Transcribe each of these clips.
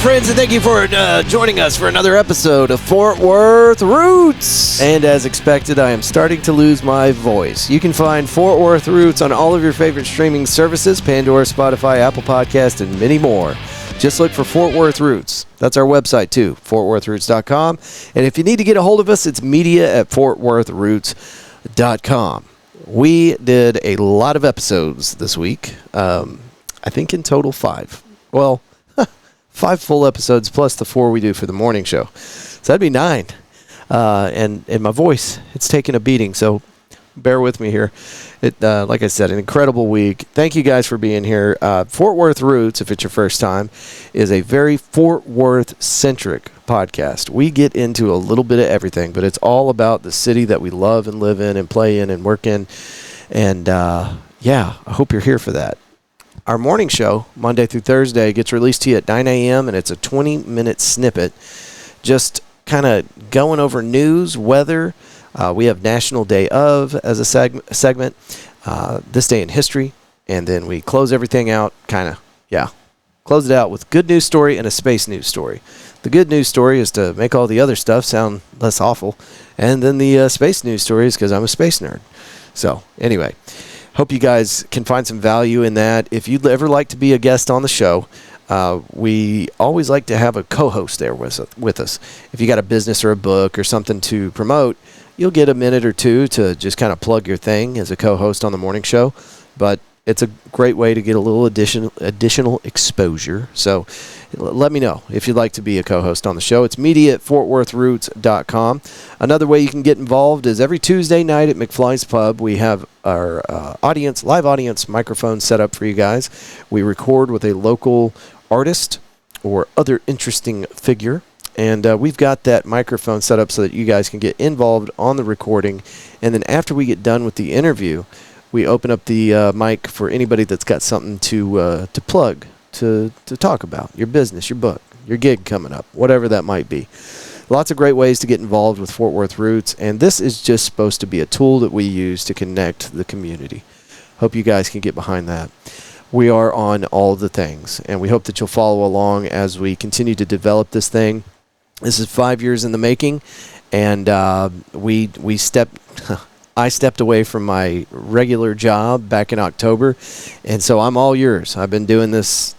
friends, and thank you for joining us for another episode of Fort Worth Roots. And as expected, I am starting to lose my voice. You can find Fort Worth Roots on all of your favorite streaming services, Pandora, Spotify, Apple Podcast, and many more. Just look for Fort Worth Roots. That's our website, too, fortworthroots.com. And if you need to get a hold of us, it's media@fortworthroots.com. We did a lot of episodes this week. I think in total 5. Well, 5 full episodes plus the 4 we do for the morning show. So that'd be 9. And my voice, it's taken a beating, so bear with me here. Like I said, an incredible week. Thank you guys for being here. Fort Worth Roots, if it's your first time, is a very Fort Worth-centric podcast. We get into a little bit of everything, but it's all about the city that we love and live in and play in and work in. And, I hope you're here for that. Our morning show, Monday through Thursday, gets released to you at 9 a.m., and it's a 20-minute snippet just kind of going over news, weather. We have National Day of as a segment, This Day in History, and then we close everything out, close it out with good news story and a space news story. The good news story is to make all the other stuff sound less awful, and then the space news story is because I'm a space nerd. So, anyway, hope you guys can find some value in that. If you'd ever like to be a guest on the show, we always like to have a co-host there with us. If you got a business or a book or something to promote, you'll get a minute or two to just kind of plug your thing as a co-host on the morning show. But it's a great way to get a little additional exposure. So let me know if you'd like to be a co-host on the show. It's media@fortworthroots.com. Another way you can get involved is every Tuesday night at McFly's Pub. We have our live audience microphone set up for you guys. We record with a local artist or other interesting figure. And we've got that microphone set up so that you guys can get involved on the recording. And then after we get done with the interview, we open up the mic for anybody that's got something to plug, to talk about. Your business, your book, your gig coming up, whatever that might be. Lots of great ways to get involved with Fort Worth Roots. And this is just supposed to be a tool that we use to connect the community. Hope you guys can get behind that. We are on all the things. And we hope that you'll follow along as we continue to develop this thing. This is 5 years in the making, and I stepped away from my regular job back in October, and so I'm all yours. I've been doing this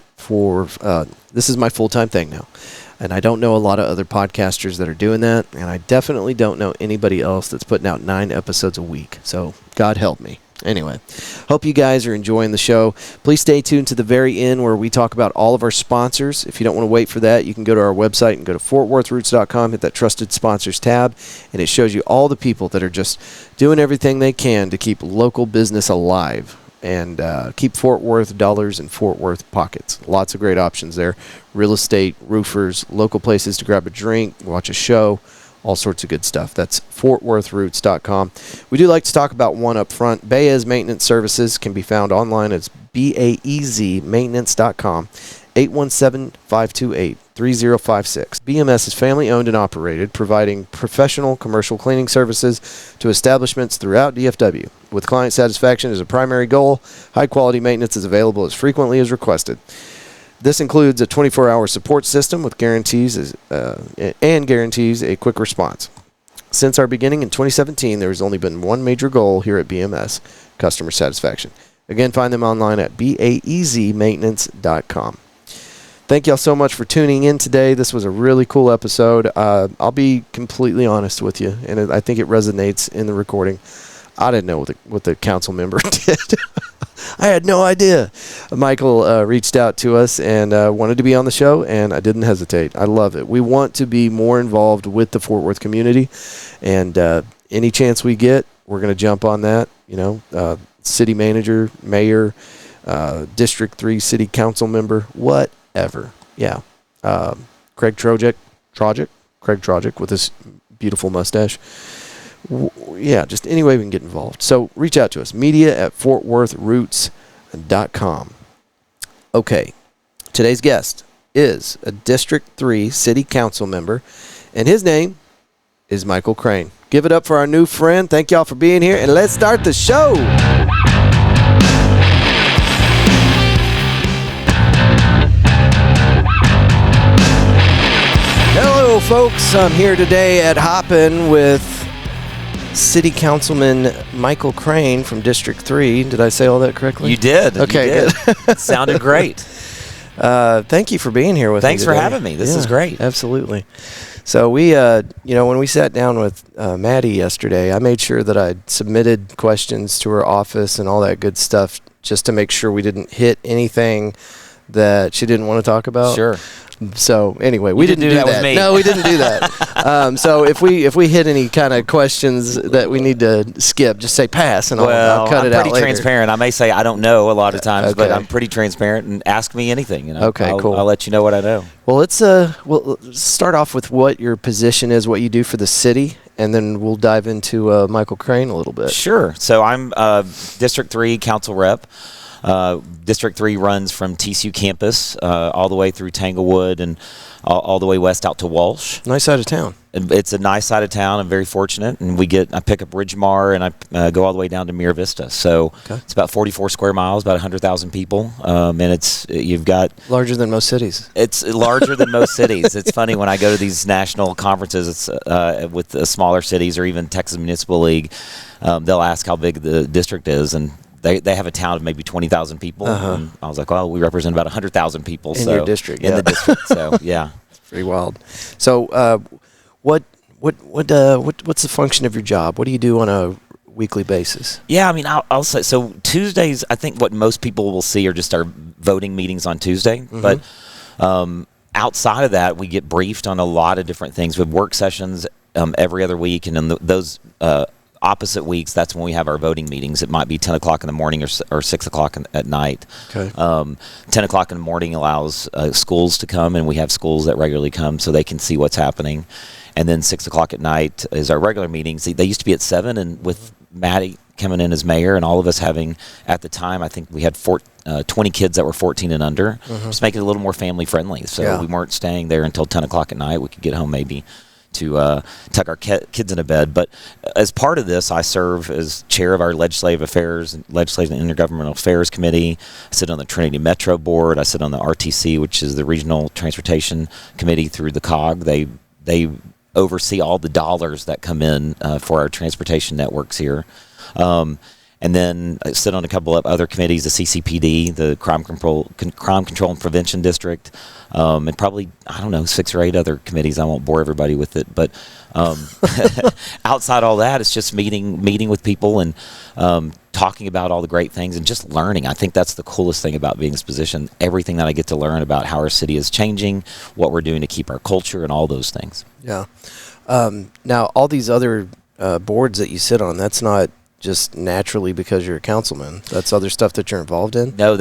this is my full-time thing now, and I don't know a lot of other podcasters that are doing that, and I definitely don't know anybody else that's putting out 9 episodes a week, so God help me. Anyway, hope you guys are enjoying the show. Please stay tuned to the very end where we talk about all of our sponsors. If you don't want to wait for that, you can go to our website and go to fortworthroots.com, hit that Trusted Sponsors tab, and it shows you all the people that are just doing everything they can to keep local business alive and keep Fort Worth dollars in Fort Worth pockets. Lots of great options there. Real estate, roofers, local places to grab a drink, watch a show. All sorts of good stuff. That's fortworthroots.com. We do like to talk about one up front. Baez Maintenance Services can be found online as baezmaintenance.com, 817-528-3056. BMS is family-owned and operated, providing professional commercial cleaning services to establishments throughout DFW. With client satisfaction as a primary goal, high-quality maintenance is available as frequently as requested. This includes a 24-hour support system with guarantees a quick response. Since our beginning in 2017, there has only been one major goal here at BMS, customer satisfaction. Again, find them online at baezmaintenance.com. Thank y'all so much for tuning in today. This was a really cool episode. I'll be completely honest with you, and I think it resonates in the recording. I didn't know what the council member did. I had no idea. Michael reached out to us and wanted to be on the show, and I didn't hesitate. I love it. We want to be more involved with the Fort Worth community, and any chance we get, we're going to jump on that. City manager, mayor, District 3 city council member, whatever. Yeah. Craig Trojic with his beautiful mustache. Just any way we can get involved. So reach out to us, media@fortworthroots.com. Okay, today's guest is a District 3 City Council member, and his name is Michael Crain. Give it up for our new friend. Thank y'all for being here, and let's start the show. folks. I'm here today at Hoppin with City Councilman Michael Crain from District 3. Did I say all that correctly? You did. Okay, you did. Good. Sounded great. Thank you for being here with me Thanks for having me. This is great. Absolutely. So we, when we sat down with Maddie yesterday, I made sure that I submitted questions to her office and all that good stuff just to make sure we didn't hit anything that she didn't want to talk about. Sure. So anyway, we didn't do that. With me. No, we didn't do that. So if we hit any kind of questions that we need to skip, just say pass, and I'll cut it out later. I'm pretty transparent. I may say I don't know a lot of times, but I'm pretty transparent and ask me anything. Okay, cool. I'll let you know what I know. Well, let's start off with what your position is, what you do for the city, and then we'll dive into Michael Crain a little bit. Sure. So I'm District 3 council rep. District 3 runs from TCU campus all the way through Tanglewood and all the way west out to Walsh. Nice side of town. It's a nice side of town. I'm very fortunate, and I pick up Ridgemar and I go all the way down to Mira Vista. So It's about 44 square miles, about 100,000 people, and you've got larger than most cities. It's larger than most cities. It's funny when I go to these national conferences. It's with the smaller cities or even Texas Municipal League. They'll ask how big the district is, and They have a town of maybe 20,000 people. And I was like, well, we represent about 100,000 people. In your district, In the district, so yeah. It's pretty wild. So what's the function of your job? What do you do on a weekly basis? Yeah, I mean, I'll say, so Tuesdays, I think what most people will see are just our voting meetings on Tuesday. Mm-hmm. But outside of that, we get briefed on a lot of different things. We have work sessions every other week, and then those opposite weeks, that's when we have our voting meetings. It might be 10 o'clock in the morning or 6 o'clock at night. Okay. 10 o'clock in the morning allows schools to come, and we have schools that regularly come so they can see what's happening. And then 6 o'clock at night is our regular meetings. They used to be at 7, and with Maddie coming in as mayor and all of us having, at the time, I think we had 20 kids that were 14 and under, just make it a little more family friendly. So we weren't staying there until 10 o'clock at night. We could get home maybe to tuck our kids into bed. But as part of this, I serve as chair of our Legislative and Intergovernmental Affairs Committee. I sit on the Trinity Metro Board. I sit on the RTC, which is the Regional Transportation Committee through the COG. They oversee all the dollars that come in for our transportation networks here. And then I sit on a couple of other committees, the CCPD, the Crime Control and Prevention District, and probably, 6 or 8 other committees. I won't bore everybody with it. But outside all that, it's just meeting with people and talking about all the great things and just learning. I think that's the coolest thing about being in this position, everything that I get to learn about how our city is changing, what we're doing to keep our culture, and all those things. Yeah. Now, all these other boards that you sit on, that's not just naturally because you're a councilman. That's other stuff that you're involved in? No,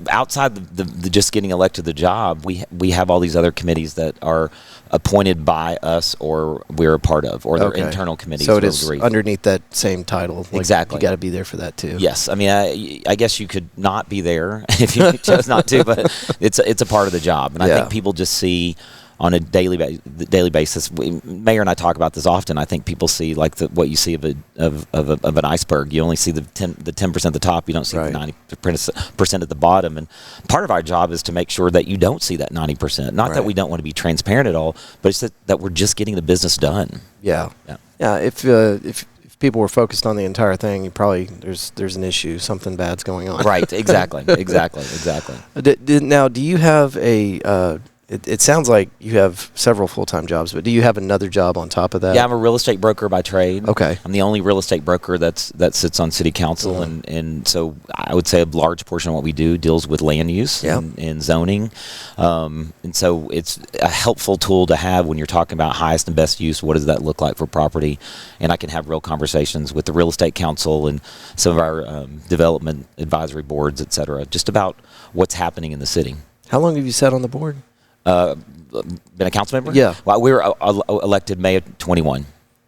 outside the just getting elected the job, we have all these other committees that are appointed by us or we're a part of, or they're internal committees. So it is underneath that same title. Like exactly. You got to be there for that too. Yes. I mean, I guess you could not be there if you chose not to, but it's a part of the job. And I think people just see on a daily basis. Mayor and I talk about this often. I think people see like what you see of an iceberg. You only see the 10% at the top. You don't see the 90% at the bottom. And part of our job is to make sure that you don't see that 90%. Not that we don't want to be transparent at all, but it's that we're just getting the business done. Yeah. If people were focused on the entire thing, you probably there's an issue. Something bad's going on. Right. Exactly. Now, do you have a? It sounds like you have several full-time jobs, but do you have another job on top of that? Yeah, I'm a real estate broker by trade. Okay. I'm the only real estate broker that sits on city council, and so I would say a large portion of what we do deals with land use and zoning. And so it's a helpful tool to have when you're talking about highest and best use. What does that look like for property? And I can have real conversations with the real estate council and some of our development advisory boards, et cetera, just about what's happening in the city. How long have you sat on the board? Been a council member? Yeah. Well, we were elected May of 21.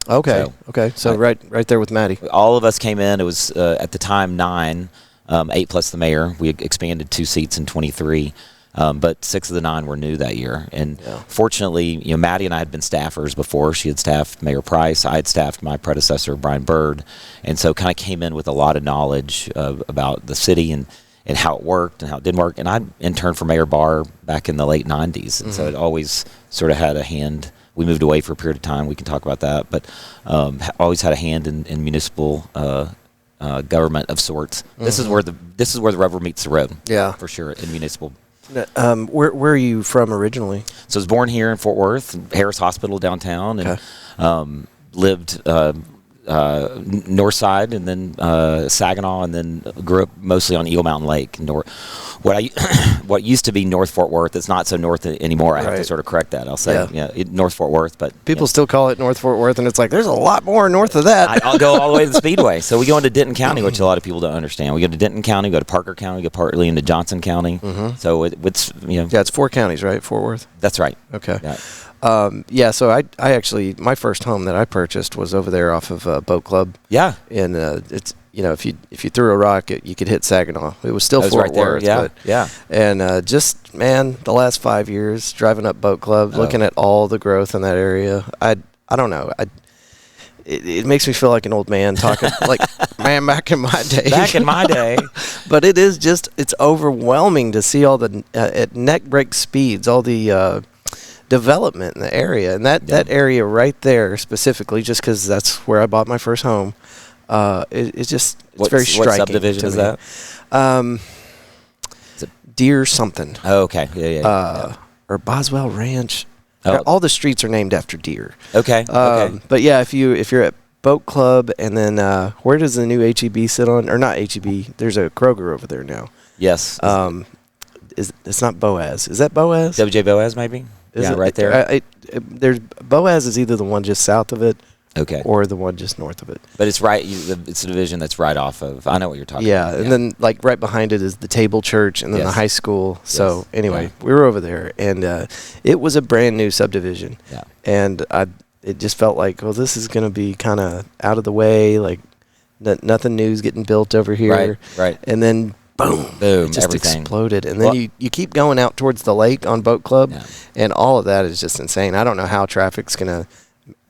Okay. So right there with Maddie. All of us came in. It was at the time 9, 8 plus the mayor. We expanded 2 seats in 23, but 6 of the 9 were new that year. And fortunately, Maddie and I had been staffers before. She had staffed Mayor Price. I had staffed my predecessor, Brian Byrd, and so kind of came in with a lot of knowledge about the city. And and how it worked and how it didn't work. And I interned for Mayor Barr back in the late 90s, and so it always sort of had a hand. We moved away for a period of time. We can talk about that, but always had a hand in municipal government of sorts. This is where the rubber meets the road. Yeah, for sure, in municipal. Where are you from originally? So I was born here in Fort Worth, Harris Hospital downtown, and lived north side, and then Saginaw, and then grew up mostly on Eagle Mountain Lake. What used to be North Fort Worth, it's not so north anymore. I have to sort of correct that. I'll say North Fort Worth, but people still call it North Fort Worth, and it's like there's a lot more north of that. I'll go all the way to the Speedway. So we go into Denton County, which a lot of people don't understand. We go to Denton County, go to Parker County, we go partly into Johnson County. So it's it's 4 counties, right? Fort Worth. That's right. Okay. Yeah. So I actually, my first home that I purchased was over there off of Boat Club. Yeah. And it's if you threw a rock, you could hit Saginaw. It was still Fort Worth. Yeah. But, yeah. And the last 5 years driving up Boat Club, looking at all the growth in that area, I don't know. It makes me feel like an old man talking like, man, back in my day. Back in my day. But it's overwhelming to see all the at neck break speeds, all the development in the area, and that area right there specifically, just because that's where I bought my first home. It's very striking. What subdivision is that? Deer something. Oh, okay. Yeah. Or Boswell Ranch. Oh. All the streets are named after deer. Okay. But yeah, if you're at Boat Club, and then where does the new HEB sit on? Or not HEB? There's a Kroger over there now. Yes. It's not Boaz. Is that Boaz? WJ Boaz, maybe. Is it right there. There's Boaz is either the one just south of it, or the one just north of it. But it's right. It's a division that's right off of. I know what you're talking about. Yeah, and then like right behind it is the Table Church, and then the high school. So anyway, we were over there, and it was a brand new subdivision. Yeah. And it just felt like, well, this is going to be kind of out of the way, like nothing new's getting built over here. Right. And then boom, it just everything exploded. And then you keep going out towards the lake on Boat Club, and all of that is just insane. I don't know how traffic's going to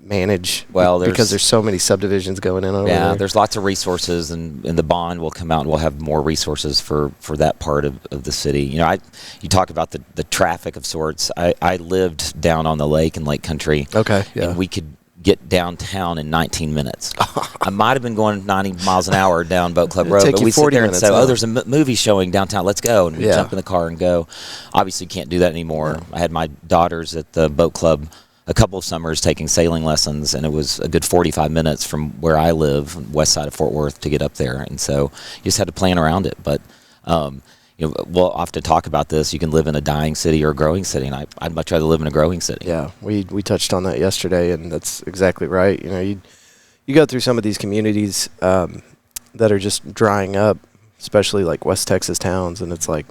manage because there's so many subdivisions going in over there. Yeah, there's lots of resources, and the bond will come out, and we'll have more resources for that part of the city. You talk about the traffic of sorts. I lived down on the lake in Lake Country. Okay, yeah. And we could get downtown in 19 minutes. I might have been going 90 miles an hour down Boat Club Road, but we sit there and say, there's a movie showing downtown, let's go. And we jump in the car and go. Obviously, can't do that anymore. No. I had my daughters at the Boat Club a couple of summers taking sailing lessons, and it was a good 45 minutes from where I live, west side of Fort Worth, to get up there. And so you just had to plan around it. But we'll often talk about this. You can live in a dying city or a growing city, and I'd much rather live in a growing city. Yeah, we touched on that yesterday, and that's exactly right. You go through some of these communities that are just drying up, especially like West Texas towns, and it's like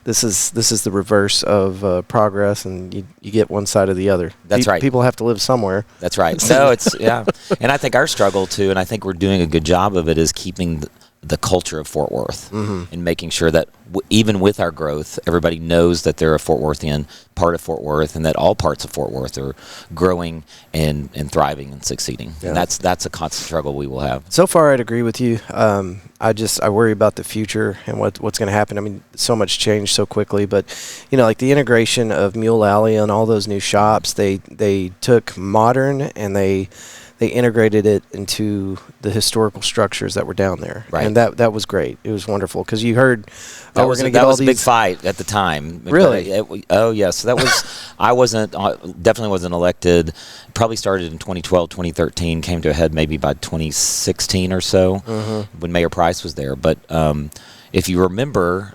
this is the reverse of progress, and you get one side or the other. That's right. People have to live somewhere. That's right. No, it's and I think our struggle too, and I think we're doing a good job of it, is keeping the culture of Fort Worth, and making sure that even with our growth, everybody knows that they're a Fort Worthian, part of Fort Worth, and that all parts of Fort Worth are growing and thriving and succeeding. Yeah. And that's a constant struggle we will have. So far, I'd agree with you. I worry about the future and what's going to happen. I mean, so much changed so quickly, but like the integration of Mule Alley and all those new shops, they took modern and they integrated it into the historical structures that were down there. Right. And that was great. It was wonderful because you heard we're going to get all these. That was a big fight at the time. Really? Yes. That was. I definitely wasn't elected. Probably started in 2012, 2013. Came to a head maybe by 2016 or so, when Mayor Price was there. But if you remember,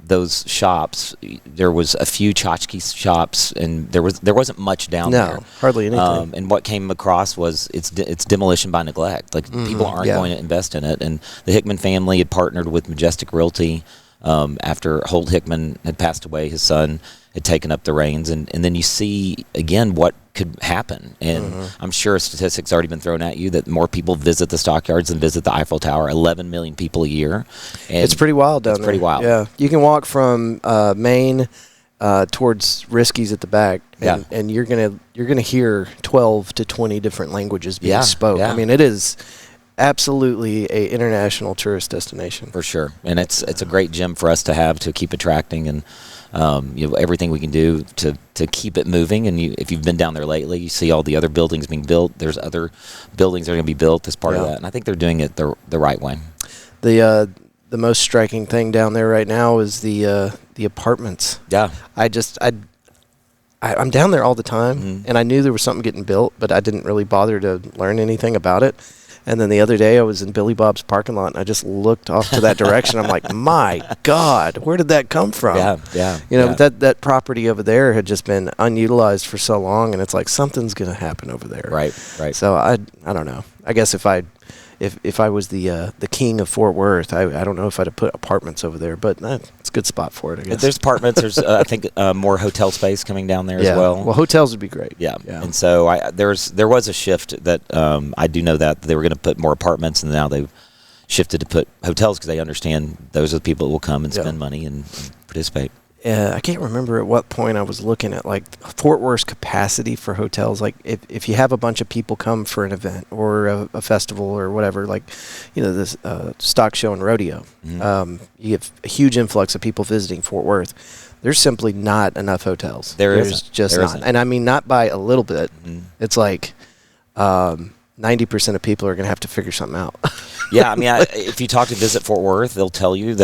those shops, there was a few tchotchke shops, and there wasn't much down there. No, hardly anything. And what came across was it's demolition by neglect. Like people aren't going to invest in it. And the Hickman family had partnered with Majestic Realty after Holt Hickman had passed away. His son had taken up the reins, and then you see again what could happen. And I'm sure statistics already been thrown at you that more people visit the stockyards than visit the Eiffel Tower. 11 million people a year. And it's pretty wild down there. It's pretty wild. Yeah, you can walk from Maine towards Risky's at the back, and you're gonna hear 12 to 20 different languages being spoke. Yeah. I mean, it is absolutely a international tourist destination. For sure, and it's a great gym for us to have to keep attracting, and everything we can do to keep it moving. And if you've been down there lately, you see all the other buildings being built. There's other buildings that are going to be built as part of that, and I think they're doing it the right way. The most striking thing down there right now is the apartments. Yeah, I'm down there all the time, and I knew there was something getting built, but I didn't really bother to learn anything about it. And then the other day, I was in Billy Bob's parking lot, and I just looked off to that direction. I'm like, my God, where did that come from? Yeah. But that property over there had just been unutilized for so long, and it's like something's going to happen over there. Right. So I don't know. I guess if I was the king of Fort Worth, I don't know if I'd have put apartments over there, but it's a good spot for it, I guess. There's apartments. There's I think more hotel space coming down there as well. Well, hotels would be great. Yeah. And so there was a shift that I do know that they were going to put more apartments, and now they've shifted to put hotels because they understand those are the people that will come and spend money and participate. I can't remember at what point I was looking at like Fort Worth's capacity for hotels. Like if you have a bunch of people come for an event or a festival or whatever, like this stock show and rodeo, you have a huge influx of people visiting Fort Worth. There's simply not enough hotels. There's just not, and I mean not by a little bit. It's like 90% of people are going to have to figure something out. Yeah, I mean, if you talk to Visit Fort Worth, they'll tell you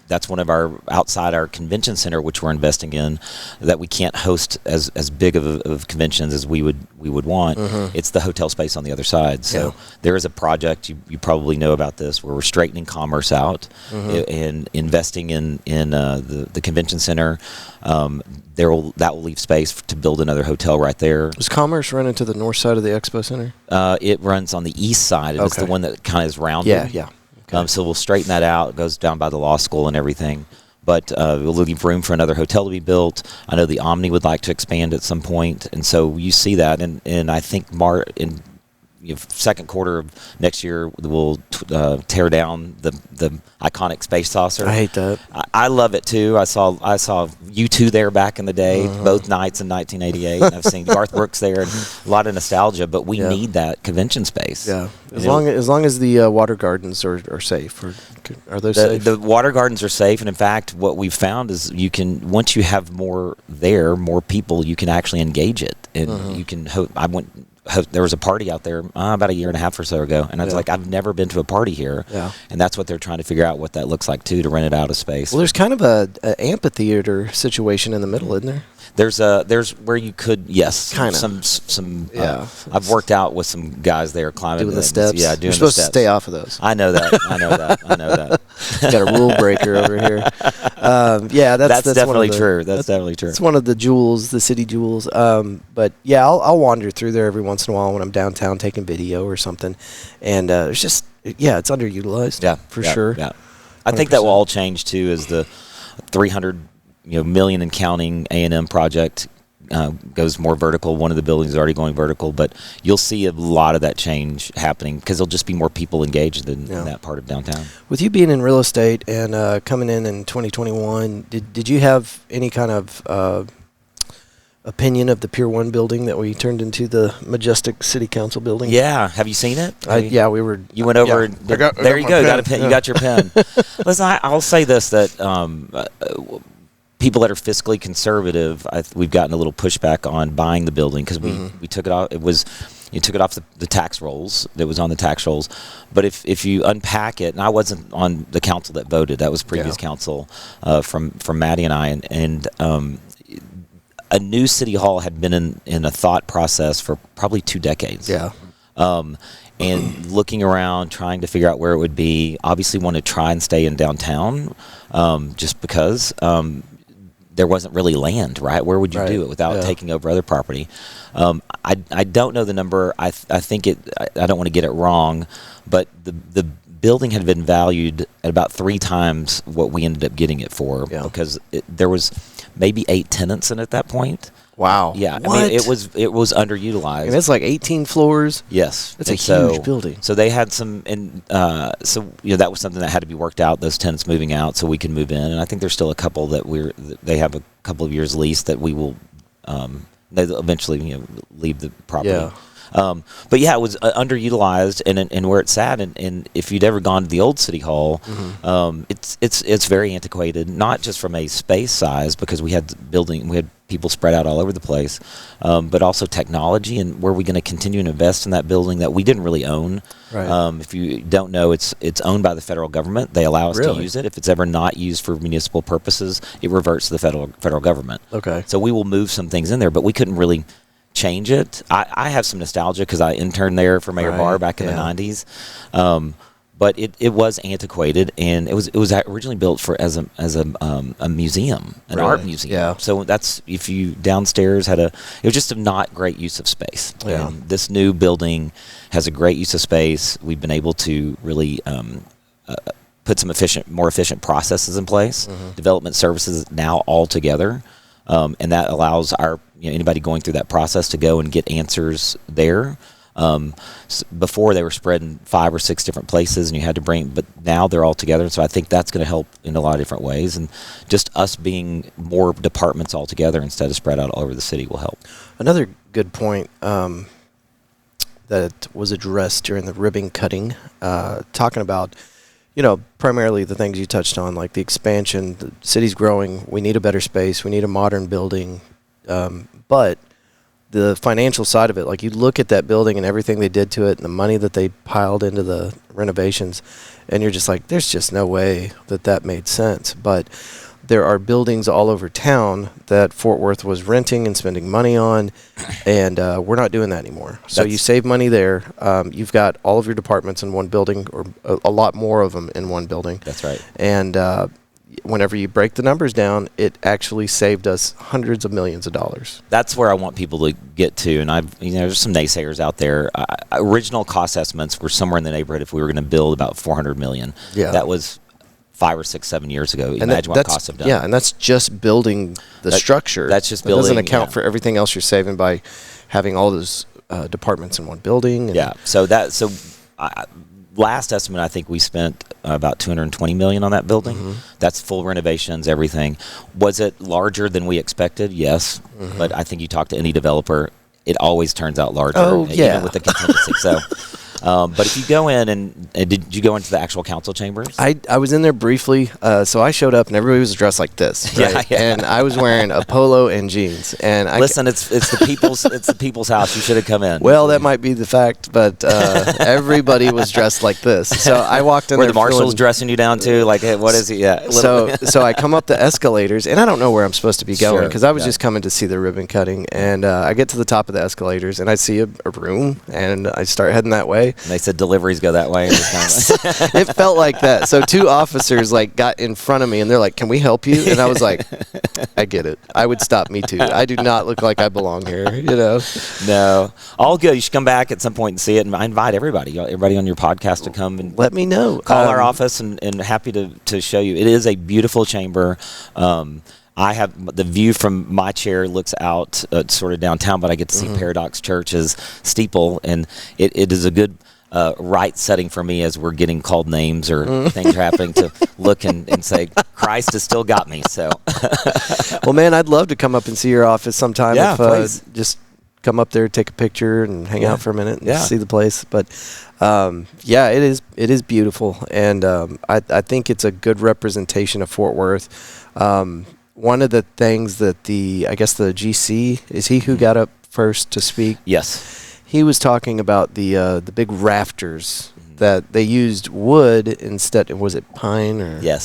that's one of our outside our convention center, which we're investing in, that we can't host as big of conventions as we would want. It's the hotel space on the other side. So there is a project, you probably know about this, where we're straightening commerce out and investing in the convention center. That will leave space to build another hotel right there. Does commerce run into the north side of the expo center? It runs on the east side. It's the one that kind of is rounded. Yeah. So we'll straighten that out. It goes down by the law school and everything. But we're looking for room for another hotel to be built. I know the Omni would like to expand at some point. And so you see that. And I think in second quarter of next year, we'll tear down the iconic space saucer. I hate that. I love it too. I saw you two there back in the day, both nights in 1988. I've seen Garth Brooks there, and a lot of nostalgia. But we need that convention space. Yeah, as long as the water gardens are safe. Are those safe? The water gardens are safe, and in fact, what we've found is once you have more people, you can actually engage it, and you can. There was a party out there about a year and a half or so ago, and I was like, I've never been to a party here, and that's what they're trying to figure out what that looks like too, to rent it out of space. Well, there's kind of a amphitheater situation in the middle, isn't there? There's where you could kind of some I've worked out with some guys there climbing doing the steps. Yeah, doing You're supposed the steps. to stay off of those. I know that. Got a rule breaker over here. That's definitely true. That's definitely true. It's one of the jewels, the city jewels. But yeah, I'll wander through there every once in a while when I'm downtown taking video or something, and it's just it's underutilized. Yeah, for sure. Yeah, I think that will all change too as the 300 million and counting A&M project goes more vertical. One of the buildings is already going vertical, but you'll see a lot of that change happening because there'll just be more people engaged in that part of downtown. With you being in real estate and coming in 2021, did you have any kind of opinion of the Pier 1 building that we turned into the majestic city council building? Yeah. Have you seen it? We were. You went over. Yeah. There you go. Got a pen. You got your pen. Listen, I'll say this, that people that are fiscally conservative, we've gotten a little pushback on buying the building because we took it off. You took it off the tax rolls. It was on the tax rolls. But if you unpack it, and I wasn't on the council that voted. That was previous council from Maddie and I. And a new city hall had been in a thought process for probably 2 decades. Yeah. And looking around, trying to figure out where it would be. Obviously want to try and stay in downtown just because there wasn't really land, right? Where would you do it without taking over other property? I don't know the number. I think I don't want to get it wrong, but the building had been valued at about 3 times what we ended up getting it for because there was maybe 8 tenants in it at that point. Wow. Yeah. What? I mean, it was underutilized. And it's like 18 floors. Yes. It's a huge building. So they had some, and so that was something that had to be worked out. Those tenants moving out, so we can move in. And I think there's still a couple they have a couple of years lease that we will, they eventually leave the property. Yeah. But yeah, it was underutilized, and where it's at, and if you'd ever gone to the old city hall, it's very antiquated. Not just from a space size, because we had people spread out all over the place, but also technology, and were we going to continue to invest in that building that we didn't really own? Right. If you don't know, it's owned by the federal government. They allow us to use it. If it's ever not used for municipal purposes, it reverts to the federal government. Okay. So we will move some things in there, but we couldn't really change it. I have some nostalgia because I interned there for Mayor Barr back in the 90s. But it was antiquated, and it was originally built as a museum, an art museum. Yeah. So that's, if you downstairs it was just a not great use of space. Yeah. And this new building has a great use of space. We've been able to really put some more efficient processes in place. Development services now all together, and that allows anybody going through that process to go and get answers there. Before they were spread in 5 or 6 different places, and you had to but now they're all together. So I think that's going to help in a lot of different ways, and just us being more departments all together instead of spread out all over the city will help. Another good point that was addressed during the ribbon cutting, talking about, primarily the things you touched on, like the expansion, the city's growing, we need a better space, we need a modern building, but the financial side of it, like you look at that building and everything they did to it and the money that they piled into the renovations, and you're just like, there's just no way that made sense. But there are buildings all over town that Fort Worth was renting and spending money on, and we're not doing that anymore. So you save money there. You've got all of your departments in one building, or a lot more of them in one building. That's right. And whenever you break the numbers down, it actually saved us hundreds of millions of dollars. That's where I want people to get to. And there's some naysayers out there. Original cost estimates were somewhere in the neighborhood, if we were going to build, about $400 million. Yeah. That was 5 or 6, 7 years ago. Imagine what costs have done. Yeah, and that's just building the structure. That's just building. It doesn't account for everything else you're saving by having all those departments in one building. Last estimate, I think we spent about $220 million on that building. That's full renovations, everything. Was it larger than we expected? Yes. But I think you talk to any developer, it always turns out larger. Even with the contingency. But if you go in and did you go into the actual council chambers? I was in there briefly, so I showed up and everybody was dressed like this, right? And I was wearing a polo and jeans. And it's the people's house. You should have come in. Well, that might be the fact, but everybody was dressed like this. So I walked in. Were the marshals dressing you down too? Like, hey, what is he? Yeah. So I come up the escalators, and I don't know where I'm supposed to be going because I was just coming to see the ribbon cutting, and I get to the top of the escalators, and I see a room, and I start heading that way. And they said deliveries go that way. It felt like that. So 2 officers got in front of me, and they're like, "Can we help you?" And I was like, "I get it. I would stop me too. I do not look like I belong here." No, all good. You should come back at some point and see it. And I invite everybody on your podcast to come and let me know. Call our office, and happy to show you. It is a beautiful chamber. I have the view from my chair looks out sort of downtown, but I get to see Paradox Church's steeple, and it is a good right setting for me as we're getting called names or things are happening to look and say, Christ has still got me. So, well, man, I'd love to come up and see your office sometime. Yeah, please. Just come up there, take a picture, and hang out for a minute and see the place. But it is beautiful, and I think it's a good representation of Fort Worth. One of the things that the GC, is he who got up first to speak? Yes. He was talking about the big rafters that they used wood instead. Was it pine or? Yes.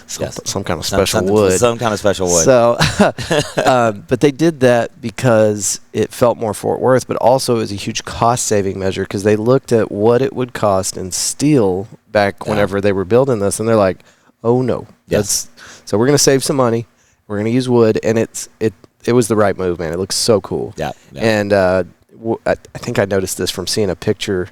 Some kind of special wood. Some kind of special wood. So, but they did that because it felt more Fort Worth, but also it was a huge cost-saving measure because they looked at what it would cost in steel back whenever they were building this, and they're like, oh no. Yes. So we're going to save some money. We're going to use wood, and it was the right move, man. It looks so cool. Yeah. And I think I noticed this from seeing a picture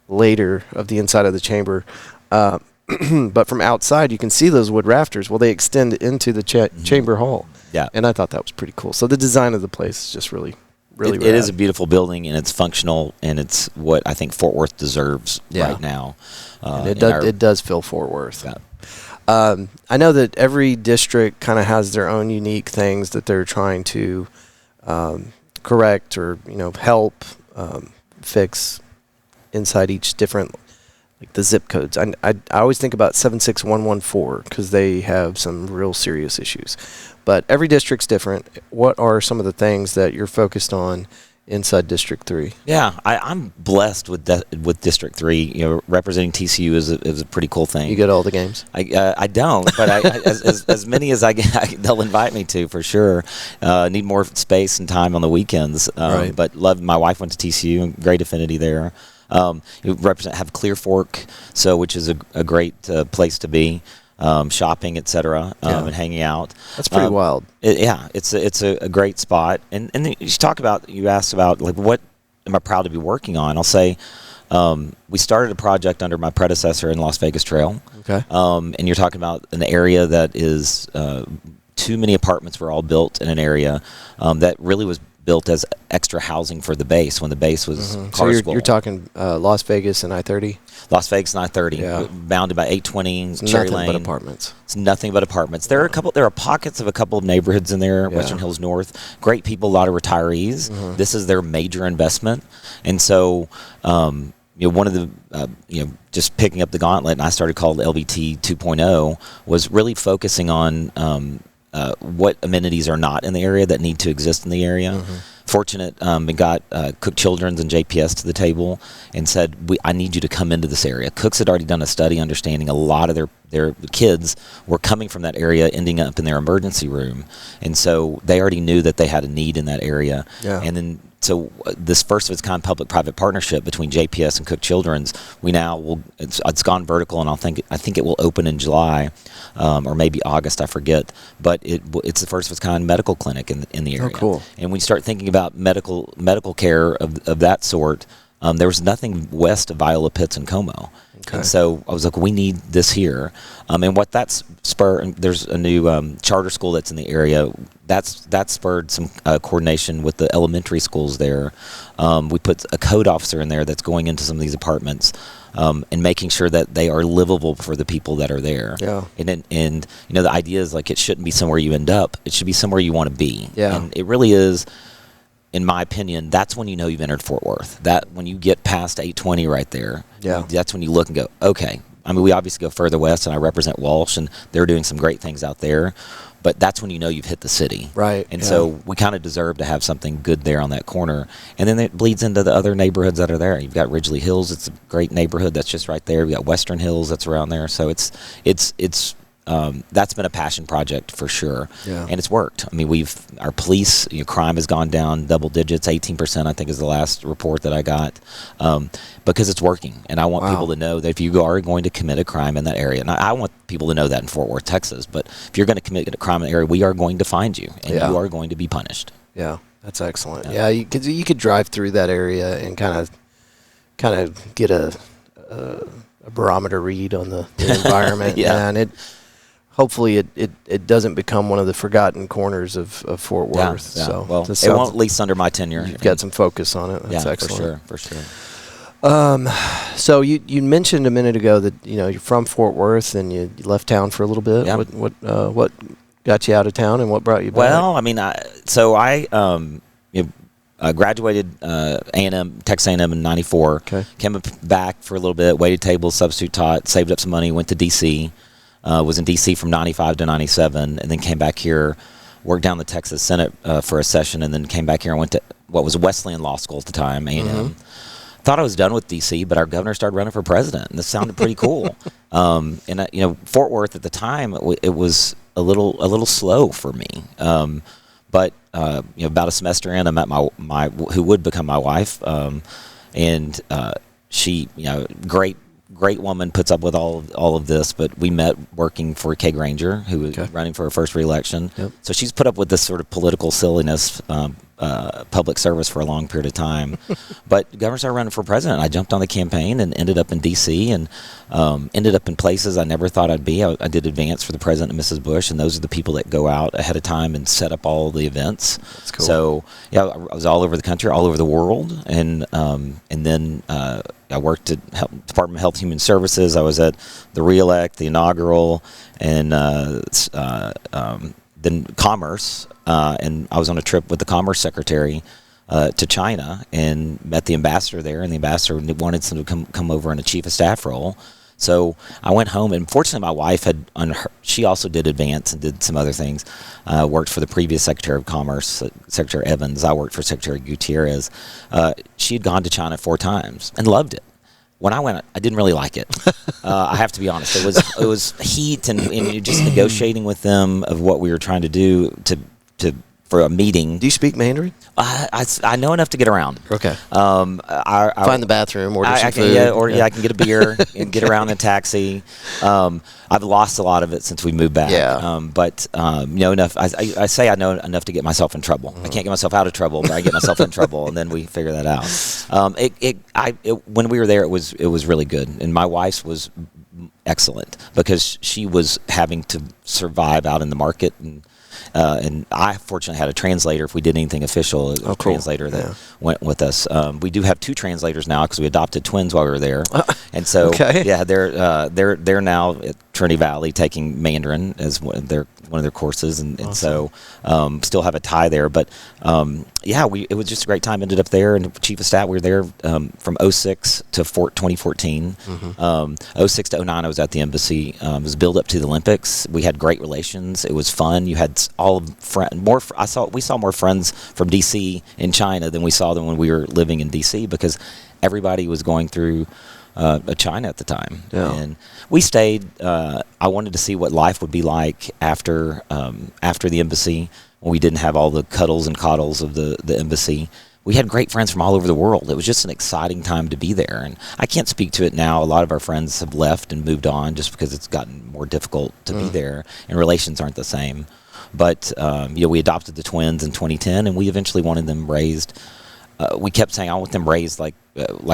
later of the inside of the chamber. But from outside, you can see those wood rafters. Well, they extend into the chamber hall. Yeah. And I thought that was pretty cool. So the design of the place is just really rad. It is a beautiful building, and it's functional, and it's what I think Fort Worth deserves right now. It does feel Fort Worth. Yeah. I know that every district kind of has their own unique things that they're trying to correct or help. fix inside each different, like the zip codes. I always think about 76114 because they have some real serious issues. But every district's different. What are some of the things that you're focused on inside District 3? Yeah, I'm blessed with District 3. You know, representing TCU is a pretty cool thing. You get all the games? I don't, but as many as I get, they'll invite me to for sure. Need more space and time on the weekends. Right. But my wife went to TCU, great affinity there. You have Clear Fork, which is a great place to be. Shopping, etc., and hanging out. That's pretty wild. It's a great spot. And you asked about like what am I proud to be working on? I'll say we started a project under my predecessor in Las Vegas Trail. Okay. And you're talking about an area that is too many apartments were all built in an area that really was built as extra housing for the base when the base was car so school. You're talking Las Vegas and I-30? Las Vegas and I-30, bounded by 820, Cherry Lane. Nothing but apartments. It's nothing but apartments. There are pockets of a couple of neighborhoods in there, Western Hills North. Great people, a lot of retirees. This is their major investment. And so, one of the, just picking up the gauntlet, and I started called LVT 2.0, was really focusing on what amenities are not in the area that need to exist in the area. Fortunate, and got Cook Children's and JPS to the table and said, I need you to come into this area. Cook's had already done a study understanding a lot of their kids were coming from that area, ending up in their emergency room. And so they already knew that they had a need in that area. Yeah. And then so this first of its kind public-private partnership between JPS and Cook Children's, it's gone vertical, and I think it will open in July or maybe August, I forget. But it's the first of its kind medical clinic in the area. Oh, cool. And when you start thinking about medical care of that sort, there was nothing west of Viola Pitts and Como. Okay. And so I was like, we need this here. And what that's spurred, there's a new charter school that's in the area. That spurred some coordination with the elementary schools there. We put a code officer in there that's going into some of these apartments and making sure that they are livable for the people that are there. Yeah. And the idea is like it shouldn't be somewhere you end up. It should be somewhere you want to be. Yeah. And it really is. In my opinion, that's when you know you've entered Fort Worth. That when you get past 820 right there, that's when you look and go, okay. I mean, we obviously go further west, and I represent Walsh, and they're doing some great things out there. But that's when you know you've hit the city. Right. And so we kind of deserve to have something good there on that corner. And then it bleeds into the other neighborhoods that are there. You've got Ridgely Hills. It's a great neighborhood that's just right there. You've got Western Hills that's around there. So it's that's been a passion project for sure, and it's worked. I mean, our police crime has gone down double digits, 18%. I think is the last report that I got, because it's working. And I want people to know that if you are going to commit a crime in that area, and I want people to know that in Fort Worth, Texas. But if you're going to commit a crime in the area, we are going to find you, and you are going to be punished. Yeah, that's excellent. Yeah, you could drive through that area and kind of get a barometer read on the environment. And hopefully it doesn't become one of the forgotten corners of Fort Worth. Yeah. So it won't, at least under my tenure. You've got some focus on it. That's excellent. For sure. So you mentioned a minute ago that you're from Fort Worth and you left town for a little bit. Yeah. What got you out of town and what brought you back? Well, I mean, I graduated A&M, Texas A&M in '94. Okay. Came back for a little bit, waited tables, substitute taught, saved up some money, went to D.C., was in D.C. from 95 to 97, and then came back here, worked down the Texas Senate for a session, and then came back here and went to what was Wesleyan Law School at the time, A&M. Thought I was done with D.C., but our governor started running for president, and this sounded pretty cool. Fort Worth at the time, it was a little slow for me. But about a semester in, I met my who would become my wife, and she, great woman, puts up with all of this. But we met working for Kay Granger, who was running for her first reelection. Yep. So she's put up with this sort of political silliness, public service for a long period of time. But the governor started running for president. I jumped on the campaign and ended up in D.C. and ended up in places I never thought I'd be. I did advance for the president and Mrs. Bush, and those are the people that go out ahead of time and set up all the events. That's cool. So I was all over the country, all over the world, and then I worked at Department of Health and Human Services. I was at the re-elect, the inaugural, and then Commerce. And I was on a trip with the Commerce Secretary to China and met the ambassador there, and the ambassador wanted someone to come over in a chief of staff role. So I went home, and fortunately my wife she also did advance and did some other things. Worked for the previous Secretary of Commerce, Secretary Evans. I worked for Secretary Gutierrez. She had gone to China 4 times and loved it. When I went, I didn't really like it. I have to be honest. It was heat and just negotiating with them of what we were trying to do for a meeting. Do you speak Mandarin? I know enough to get around. Okay. Find the bathroom, order some food. I can get a beer and get around in a taxi. I've lost a lot of it since we moved back. Yeah. But know enough. I say I know enough to get myself in trouble. I can't get myself out of trouble, but I get myself in trouble, and then we figure that out. When we were there, it was really good, and my wife's was excellent because she was having to survive out in the market and I fortunately had a translator. If we did anything official, a translator that went with us. We do have 2 translators now because we adopted twins while we were there, and so they're now at Trinity Valley taking Mandarin as one of their courses, and so still have a tie there. But it was just a great time. Ended up there, and chief of staff. We were there from 06 to 2014. 06 to 09, I was at the embassy. It was build up to the Olympics. We had great relations. It was fun. You had we saw more friends from DC in China than we saw them when we were living in DC because everybody was going through China at the time. Yeah. And we stayed. I wanted to see what life would be like after the embassy when we didn't have all the cuddles and coddles of the embassy. We had great friends from all over the world. It was just an exciting time to be there. And I can't speak to it now. A lot of our friends have left and moved on just because it's gotten more difficult to be there, and relations aren't the same. But we adopted the twins in 2010, and we eventually wanted them raised. We kept saying, I want them raised like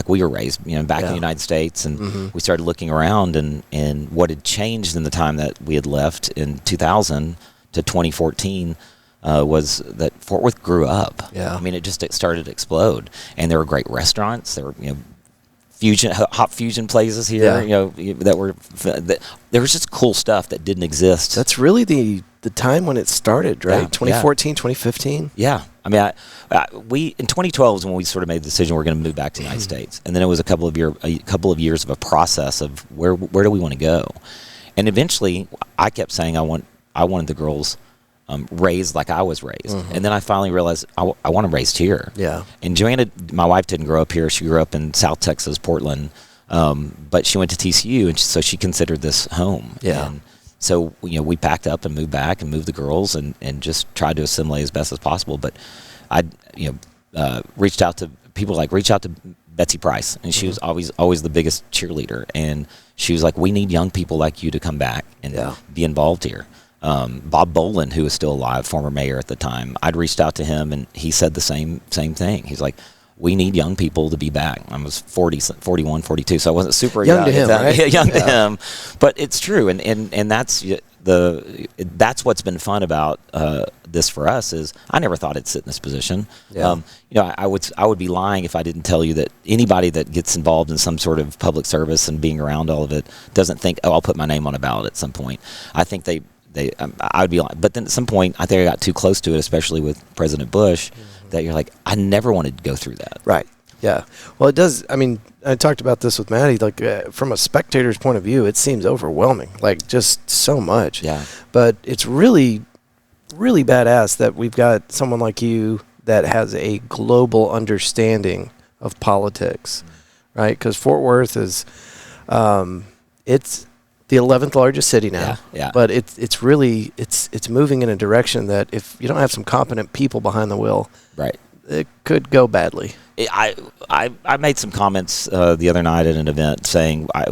we were raised, back in the United States. And we started looking around, and what had changed in the time that we had left in 2000 to 2014 was that Fort Worth grew up. Yeah. I mean, it started to explode, and there were great restaurants. There were, hot fusion places here. There was just cool stuff that didn't exist. That's really the time when it started, right? 2014, 2015. Yeah. I mean, we in 2012 is when we sort of made the decision we're going to move back to the United States, and then it was a couple of years of a process of where do we want to go, and eventually I kept saying I wanted the girls raised like I was raised, and then I finally realized I want them raised here. Yeah. And Joanna, my wife, didn't grow up here. She grew up in South Texas, Portland, but she went to TCU, and so she considered this home. Yeah. And so we packed up and moved back and moved the girls and just tried to assimilate as best as possible. But I reached out to Betsy Price, and she was always the biggest cheerleader, and she was like, we need young people like you to come back and be involved here. Bob Bolin, who is still alive, former mayor at the time, I'd reached out to him, and he said the same thing. He's like, we need young people to be back. I was 41, 42, so I wasn't super young to him, right? Young to him, but it's true, and that's what's been fun about this for us is I never thought I'd sit in this position. Yeah. I would be lying if I didn't tell you that anybody that gets involved in some sort of public service and being around all of it doesn't think, oh, I'll put my name on a ballot at some point. I think I would be lying. But then at some point, I think I got too close to it, especially with President Bush, that you're like, I never wanted to go through that. Right. Yeah. Well, it does. I mean, I talked about this with Maddie. Like, from a spectator's point of view, it seems overwhelming. Like, just so much. Yeah. But it's really, really badass that we've got someone like you that has a global understanding of politics, right? Because Fort Worth is, it's the 11th largest city now. Yeah. But it's really moving in a direction that if you don't have some competent people behind the wheel, right, it could go badly. I made some comments the other night at an event saying I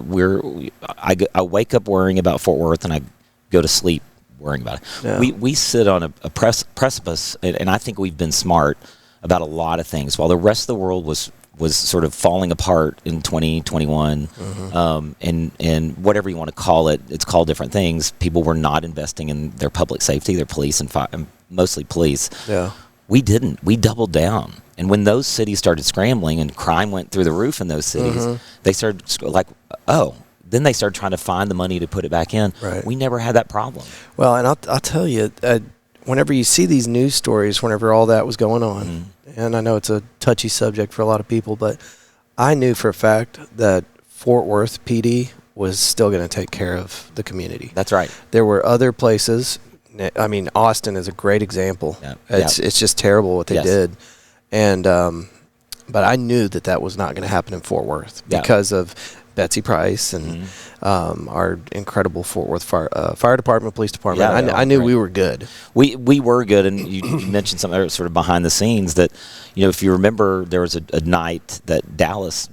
wake up worrying about Fort Worth and I go to sleep worrying about it. Yeah. We sit on a precipice, and I think we've been smart about a lot of things. While the rest of the world was sort of falling apart in 2021, and whatever you want to call it, it's called different things. People were not investing in their public safety, their police and mostly police. Yeah. We didn't. We doubled down. And when those cities started scrambling and crime went through the roof in those cities, they started then they started trying to find the money to put it back in. Right. We never had that problem. Well, and I'll tell you, whenever you see these news stories, whenever all that was going on, and I know it's a touchy subject for a lot of people, but I knew for a fact that Fort Worth PD was still going to take care of the community. That's right. There were other places. I mean, Austin is a great example. Yeah. It's just terrible what they did. And but I knew that was not going to happen in Fort Worth because of Betsy Price and our incredible Fort Worth fire department, police department. Yeah, I knew we were good. We were good, and you mentioned something sort of behind the scenes that, if you remember, there was a night that Dallas,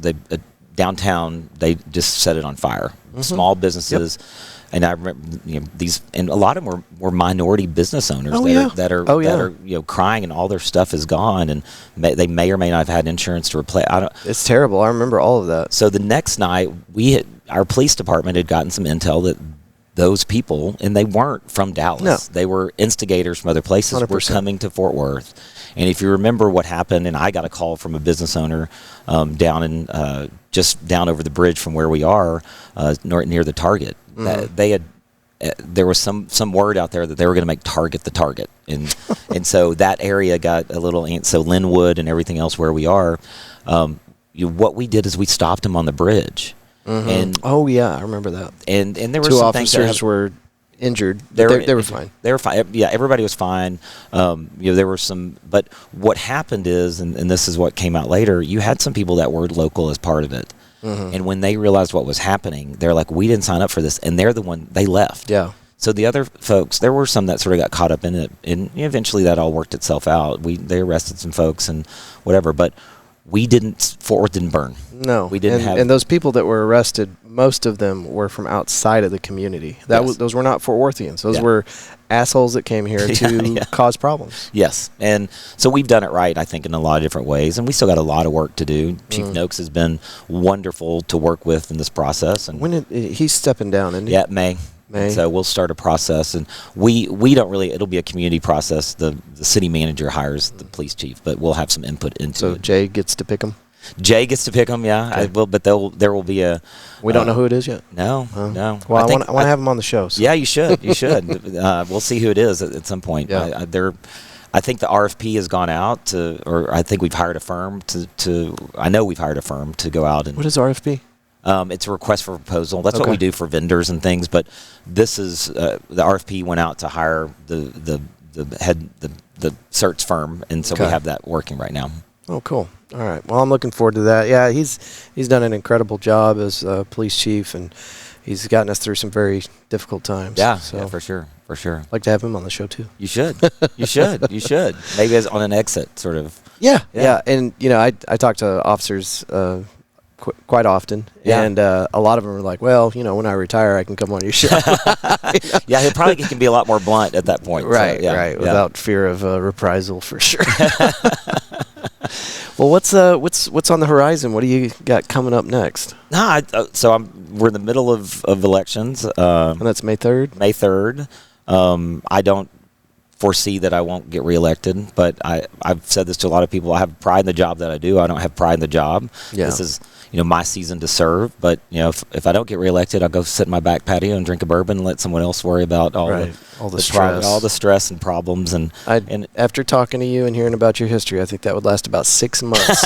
downtown, they just set it on fire. Small businesses. Yep. And I remember, these, and a lot of them were minority business owners that are crying, and all their stuff is gone, and they may or may not have had insurance to replace. It's terrible. I remember all of that. So the next night, our police department had gotten some intel that those people, and they weren't from Dallas. No. They were instigators from other places, 100%. were coming to Fort Worth. And if you remember what happened, and I got a call from a business owner just down over the bridge from where we are, near the Target. That they had, there was some word out there that they were going to make Target the target, and so that area got a little. So Linwood and everything else where we are, what we did is we stopped them on the bridge. And I remember that. And there were 2 some officers were injured. They were fine. They were fine. Yeah, everybody was fine. There were some, but what happened is, and this is what came out later, you had some people that were local as part of it. And when they realized what was happening, they're like, we didn't sign up for this. And they're the one, they left. Yeah. So the other folks, there were some that sort of got caught up in it. And eventually that all worked itself out. They arrested some folks and whatever. But Fort Worth didn't burn. No. We didn't have. And those people that were arrested, most of them were from outside of the community. Those were not Fort Worthians. Those were assholes that came here to cause problems. Yes. And so we've done it right, I think, in a lot of different ways. And we still got a lot of work to do. Chief Noakes has been wonderful to work with in this process. And when he's stepping down, isn't he? Yeah, May. And so we'll start a process, and we don't really. It'll be a community process. The city manager hires the police chief, but we'll have some input into. So it. Jay gets to pick them. Jay gets to pick them. Yeah, okay. I will. But there will be a. We don't know who it is yet. No. Well, I want to have him on the show. So. Yeah, you should. You should. We'll see who it is at some point. Yeah. I think the RFP has gone out or I think we've hired a firm I know we've hired a firm to go out and. What is RFP? It's a request for proposal. That's what we do for vendors and things. But this is the RFP went out to hire the search firm, and so we have that working right now. Oh, cool. All right. Well, I'm looking forward to that. Yeah, he's done an incredible job as police chief, and he's gotten us through some very difficult times. Yeah, so yeah, for sure. I'd like to have him on the show too. You should. You should. Maybe as on an exit, sort of. Yeah. And I talk to officers quite often, and a lot of them are like, well, when I retire, I can come on your show. Yeah, he can be a lot more blunt at that point. Right, so, right, without fear of reprisal for sure. Well, what's on the horizon? What do you got coming up next? We're in the middle of elections. And that's May 3rd? May 3rd. I don't foresee that I won't get reelected, but I've said this to a lot of people. I have pride in the job that I do. I don't have pride in the job. Yeah. This is my season to serve, but if I don't get reelected, I'll go sit in my back patio and drink a bourbon and let someone else worry about all the stress, all the stress and problems. And after talking to you and hearing about your history, I think that would last about 6 months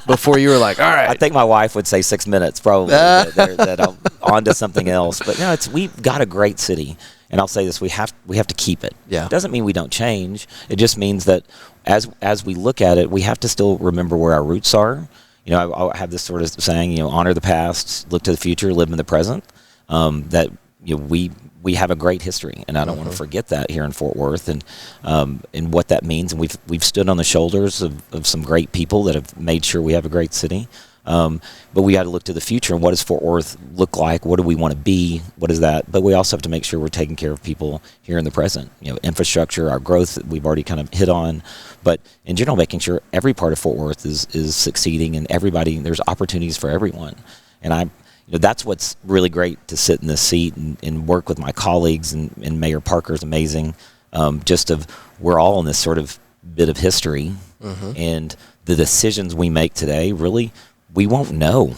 before you were like, all right. I think my wife would say 6 minutes probably that I'm on to something else. But we've got a great city. And I'll say this: we have to keep it. Yeah. It doesn't mean we don't change. It just means that as we look at it, we have to still remember where our roots are. I have this sort of saying: honor the past, look to the future, live in the present. That we have a great history, and I don't want to forget that here in Fort Worth, and what that means. And we've stood on the shoulders of some great people that have made sure we have a great city. But we got to look to the future, and what does Fort Worth look like? What do we want to be? What is that? But we also have to make sure we're taking care of people here in the present. Infrastructure, our growth that we've already kind of hit on, but in general, making sure every part of Fort Worth is succeeding, and there's opportunities for everyone. And that's what's really great to sit in this seat and work with my colleagues, and Mayor Parker is amazing. We're all in this sort of bit of history, and the decisions we make today really. We won't know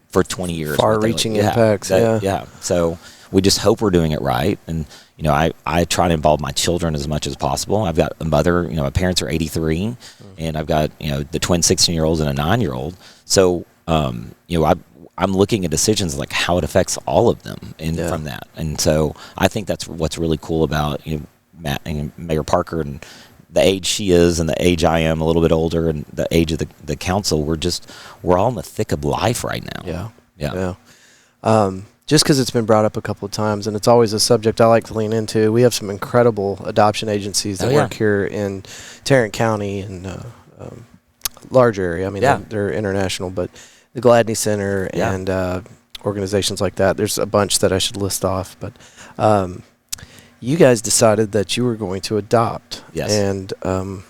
for 20 years. Far-reaching impacts, Yeah. So we just hope we're doing it right. And I try to involve my children as much as possible. I've got a mother. My parents are 83, and I've got the twin 16-year-olds and a 9-year-old. So I'm looking at decisions like how it affects all of them from that. And so I think that's what's really cool about Matt and Mayor Parker and the age she is and the age I am, a little bit older, and the age of the council. We're all in the thick of life right now. Yeah. Just because it's been brought up a couple of times, and it's always a subject I like to lean into. We have some incredible adoption agencies that work here in Tarrant County and large area. I mean, they're international, but the Gladney Center and organizations like that. There's a bunch that I should list off, but you guys decided that you were going to adopt. Yes. And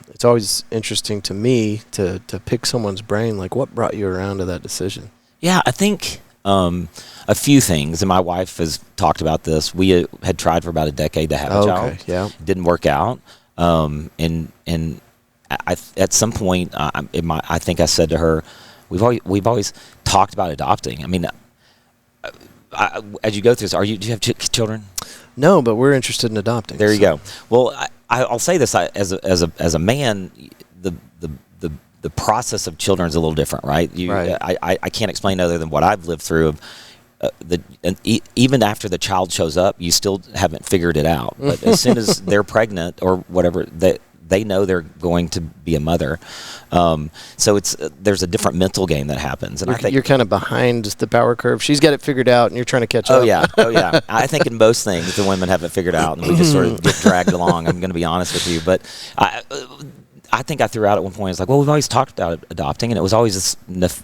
it's always interesting to me to pick someone's brain. Like, what brought you around to that decision? Yeah, I think a few things, and my wife has talked about this. We had tried for about a decade to have a child. Yeah. It didn't work out. And at some point, I think I said to her, we've always talked about adopting. I mean, as you go through this, do you have children? No, but we're interested in adopting. There you go. Well, I'll say this as a man, the process of children is a little different, right? I can't explain other than what I've lived through. Even after the child shows up, you still haven't figured it out. But as soon as they're pregnant or whatever, they know they're going to be a mother. So there's a different mental game that happens. And I think you're kind of behind the power curve. She's got it figured out, and you're trying to catch up. Oh yeah. I think in most things the women have it figured out, and we just sort of get dragged along. I'm going to be honest with you, but I think I threw out at one point. It's like, well, we've always talked about adopting, and it was always this,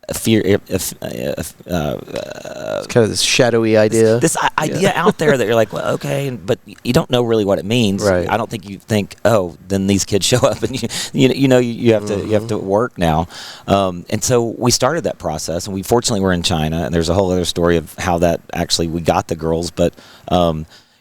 a fear. It's kind of this shadowy idea. This idea out there that you're like, well, okay, but you don't know really what it means. Right. I don't think you think, oh, then these kids show up, and you have to work now. And so we started that process, and we fortunately were in China, and there's a whole other story of how that actually we got the girls, but.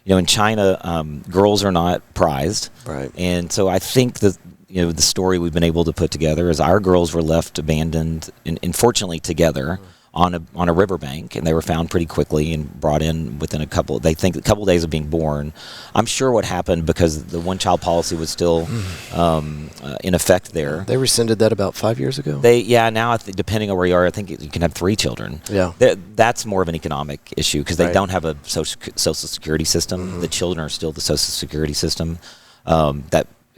In China, girls are not prized, right? And so I think that the story we've been able to put together is our girls were left abandoned, and fortunately together on a riverbank, and they were found pretty quickly and brought in within a couple days of being born. I'm sure what happened because the one-child policy was still in effect there. They rescinded that about 5 years ago. Now I think depending on where you are, I think you can have 3 children. Yeah, that's more of an economic issue because they don't have a social security system. The children are still the social security system.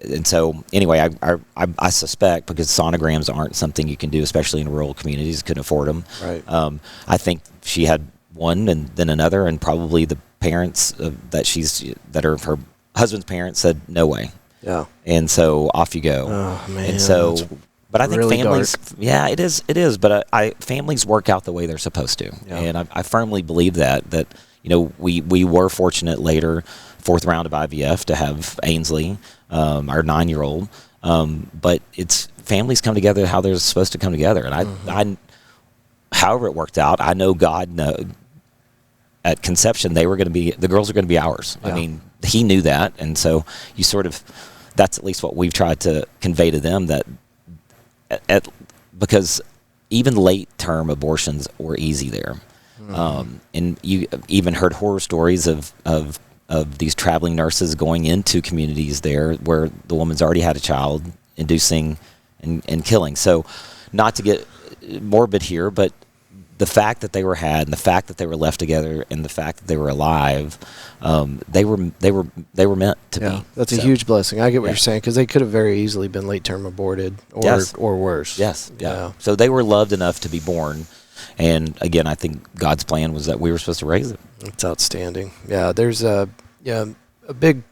And so, anyway, I suspect because sonograms aren't something you can do, especially in rural communities, couldn't afford them. Right. I think she had one and then another, and probably the parents that are her husband's parents said no way. Yeah. And so off you go. Oh man. And so, but I think really families, dark. yeah, it is. But families work out the way they're supposed to, and I firmly believe that we were fortunate later. 4th round of IVF to have Ainsley, our 9-year-old. But it's families come together how they're supposed to come together. And I however it worked out, I know God at conception the girls are going to be ours. Yeah. I mean, he knew that. And so that's at least what we've tried to convey to them that because even late term abortions were easy there. And you even heard horror stories of these traveling nurses going into communities there where the woman's already had a child, inducing and killing. So not to get morbid here, but the fact that they were had and the fact that they were left together and the fact that they were alive, they were meant to be. That's a huge blessing. I get what you're saying because they could have very easily been late term aborted or worse. Yes. Yeah. So they were loved enough to be born. And again, I think God's plan was that we were supposed to raise it. It's outstanding. Yeah, there's a big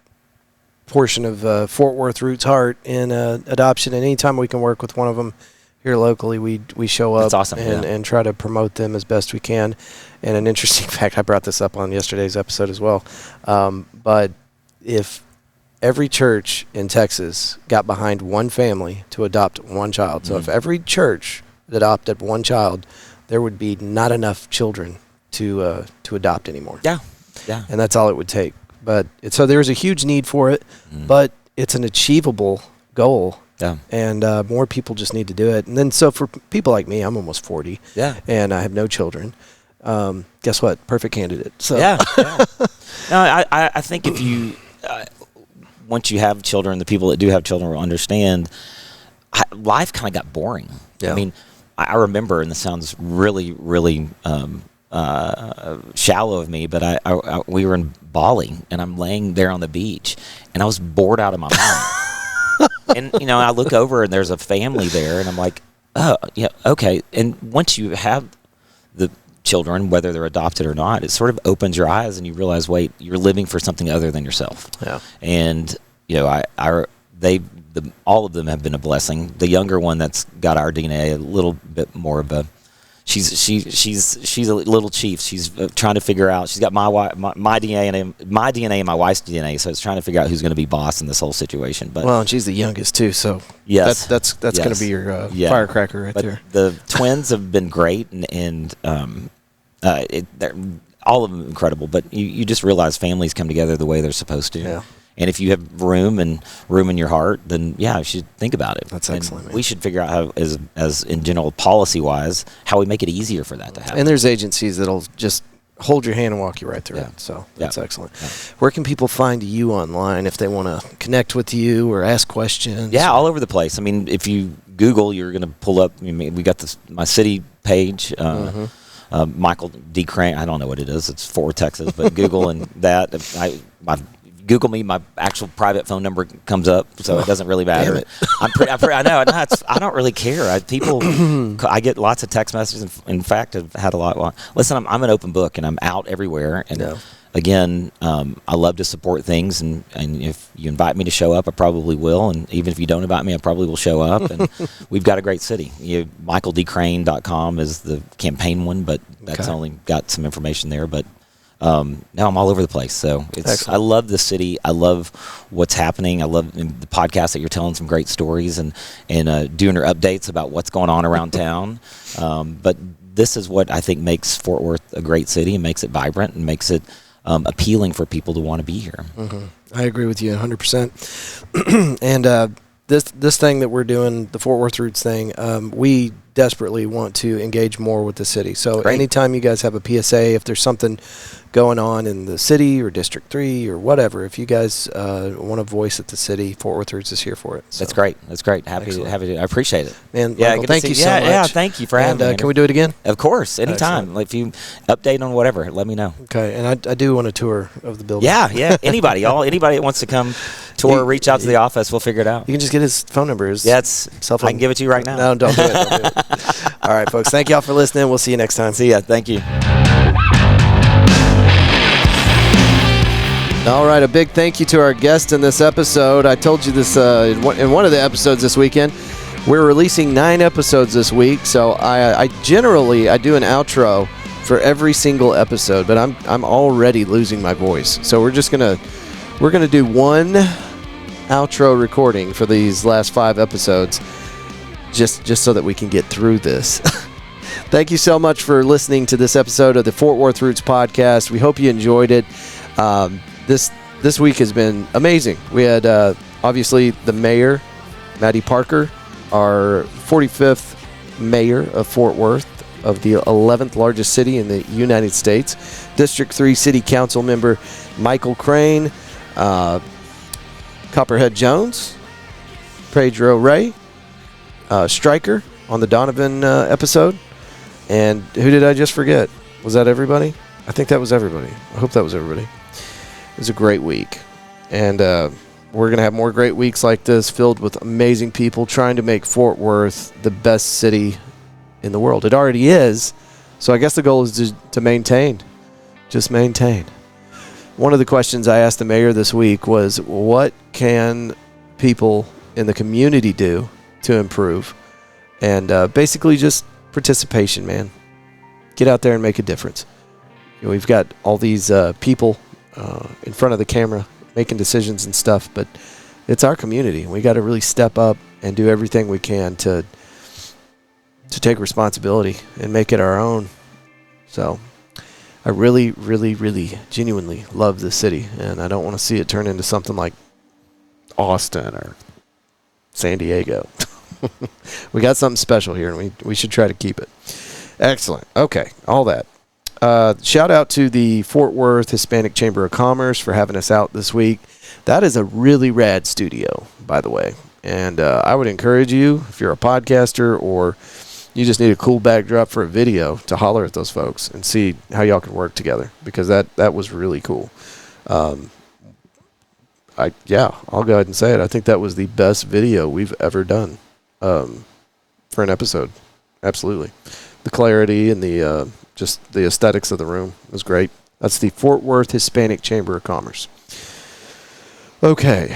portion of Fort Worth Roots Heart in adoption, and anytime we can work with one of them here locally, we show up. That's awesome, and try to promote them as best we can. And an interesting fact, I brought this up on yesterday's episode as well, but if every church in Texas got behind one family to adopt one child, so if every church adopted one child, there would be not enough children to adopt anymore. Yeah. And that's all it would take. But so there's a huge need for it, but it's an achievable goal. Yeah. And more people just need to do it. And then so for people like me, I'm almost 40. Yeah. And I have no children. guess what? Perfect candidate. So Yeah. No, I think if you once you have children, the people that do have children will understand. Life kind of got boring. Yeah. I mean, I remember, and this sounds really, really shallow of me, but we were in Bali, and I'm laying there on the beach, and I was bored out of my mind. And I look over, and there's a family there, and I'm like, oh, yeah, okay. And once you have the children, whether they're adopted or not, it sort of opens your eyes, and you realize, wait, you're living for something other than yourself. Yeah. And all of them have been a blessing. The younger one that's got our DNA, a little bit more of a. She's a little chief. She's trying to figure out. She's got my DNA and my DNA and my wife's DNA. So it's trying to figure out who's going to be boss in this whole situation. But and she's the youngest too. So yes, that's going to be your firecracker right there. The twins have been great, and all of them incredible. But you just realize families come together the way they're supposed to. Yeah. And if you have room in your heart, then you should think about it. That's excellent. Man. We should figure out how, as in general policy wise, how we make it easier for that to happen. And there's agencies that'll just hold your hand and walk you right through it. So that's excellent. Yeah. Where can people find you online if they want to connect with you or ask questions? Yeah, all over the place. I mean, if you Google, you're going to pull up. We got my city page. Michael D. Crain. I don't know what it is. It's Fort Texas, but Google and that. Google me, my actual private phone number comes up, so it doesn't really matter. I know. I don't really care. I get lots of text messages. In fact, I've had a lot. Listen, I'm an open book, and I'm out everywhere. And again, I love to support things, and if you invite me to show up, I probably will. And even if you don't invite me, I probably will show up. And we've got a great city. MichaelDCrain.com is the campaign one, but that's only got some information there. But now I'm all over the place. So I love the city. I love what's happening. I love the podcast that you're telling some great stories and doing your updates about what's going on around town. But this is what I think makes Fort Worth a great city and makes it vibrant and makes it appealing for people to want to be here. Mm-hmm. I agree with you 100%. And this thing that we're doing, the Fort Worth Roots thing, we desperately want to engage more with the city. So anytime you guys have a PSA, if there's something going on in the city or District 3 or whatever, if you guys want to voice at the city, Fort Worth Roots is here for it. So. That's great. That's great. Happy to I appreciate it. Man, Michael, thank you so much. Yeah, thank you for having me. Can we do it again? Of course, anytime. Like if you update on whatever, let me know. Okay, and I do want a tour of the building. Yeah. Anybody that wants to come tour, reach out to the office. We'll figure it out. You can just get his phone number. His cell phone. I can give it to you right now. No, don't do it. All right, folks. Thank y'all for listening. We'll see you next time. See ya. Thank you. All right, a big thank you to our guest in this episode. I told you this in one of the episodes this weekend. We're releasing 9 episodes this week, so I generally do an outro for every single episode, but I'm already losing my voice. So we're gonna do one outro recording for these last 5 episodes, just so that we can get through this. Thank you so much for listening to this episode of the Fort Worth Roots podcast. We hope you enjoyed it. This week has been amazing. We had obviously the mayor, Maddie Parker, our 45th mayor of Fort Worth, of the 11th largest city in the United States. District 3 City Council member Michael Crain, Copperhead Jones, Pedro Ray, Stryker on the Donovan episode. And who did I just forget? Was that everybody? I think that was everybody. I hope that was everybody. It was a great week. And we're going to have more great weeks like this, filled with amazing people trying to make Fort Worth the best city in the world. It already is. So I guess the goal is to maintain. Just maintain. One of the questions I asked the mayor this week was, what can people in the community do to improve? And basically just participation, man. Get out there and make a difference. We've got all these people in front of the camera making decisions and stuff, but it's our community. We got to really step up and do everything we can to take responsibility and make it our own. So I really, really, really genuinely love this city, and I don't want to see it turn into something like Austin or San Diego. We got something special here, and we should try to keep it. Excellent. Okay, all that. Shout out to the Fort Worth Hispanic Chamber of Commerce for having us out this week. That is a really rad studio, by the way. And I would encourage you, if you're a podcaster or you just need a cool backdrop for a video, to holler at those folks and see how y'all can work together, because that was really cool. I'll go ahead and say it. I think that was the best video we've ever done for an episode. Absolutely. The clarity and the just the aesthetics of the room was great. That's the Fort Worth Hispanic Chamber of Commerce. Okay.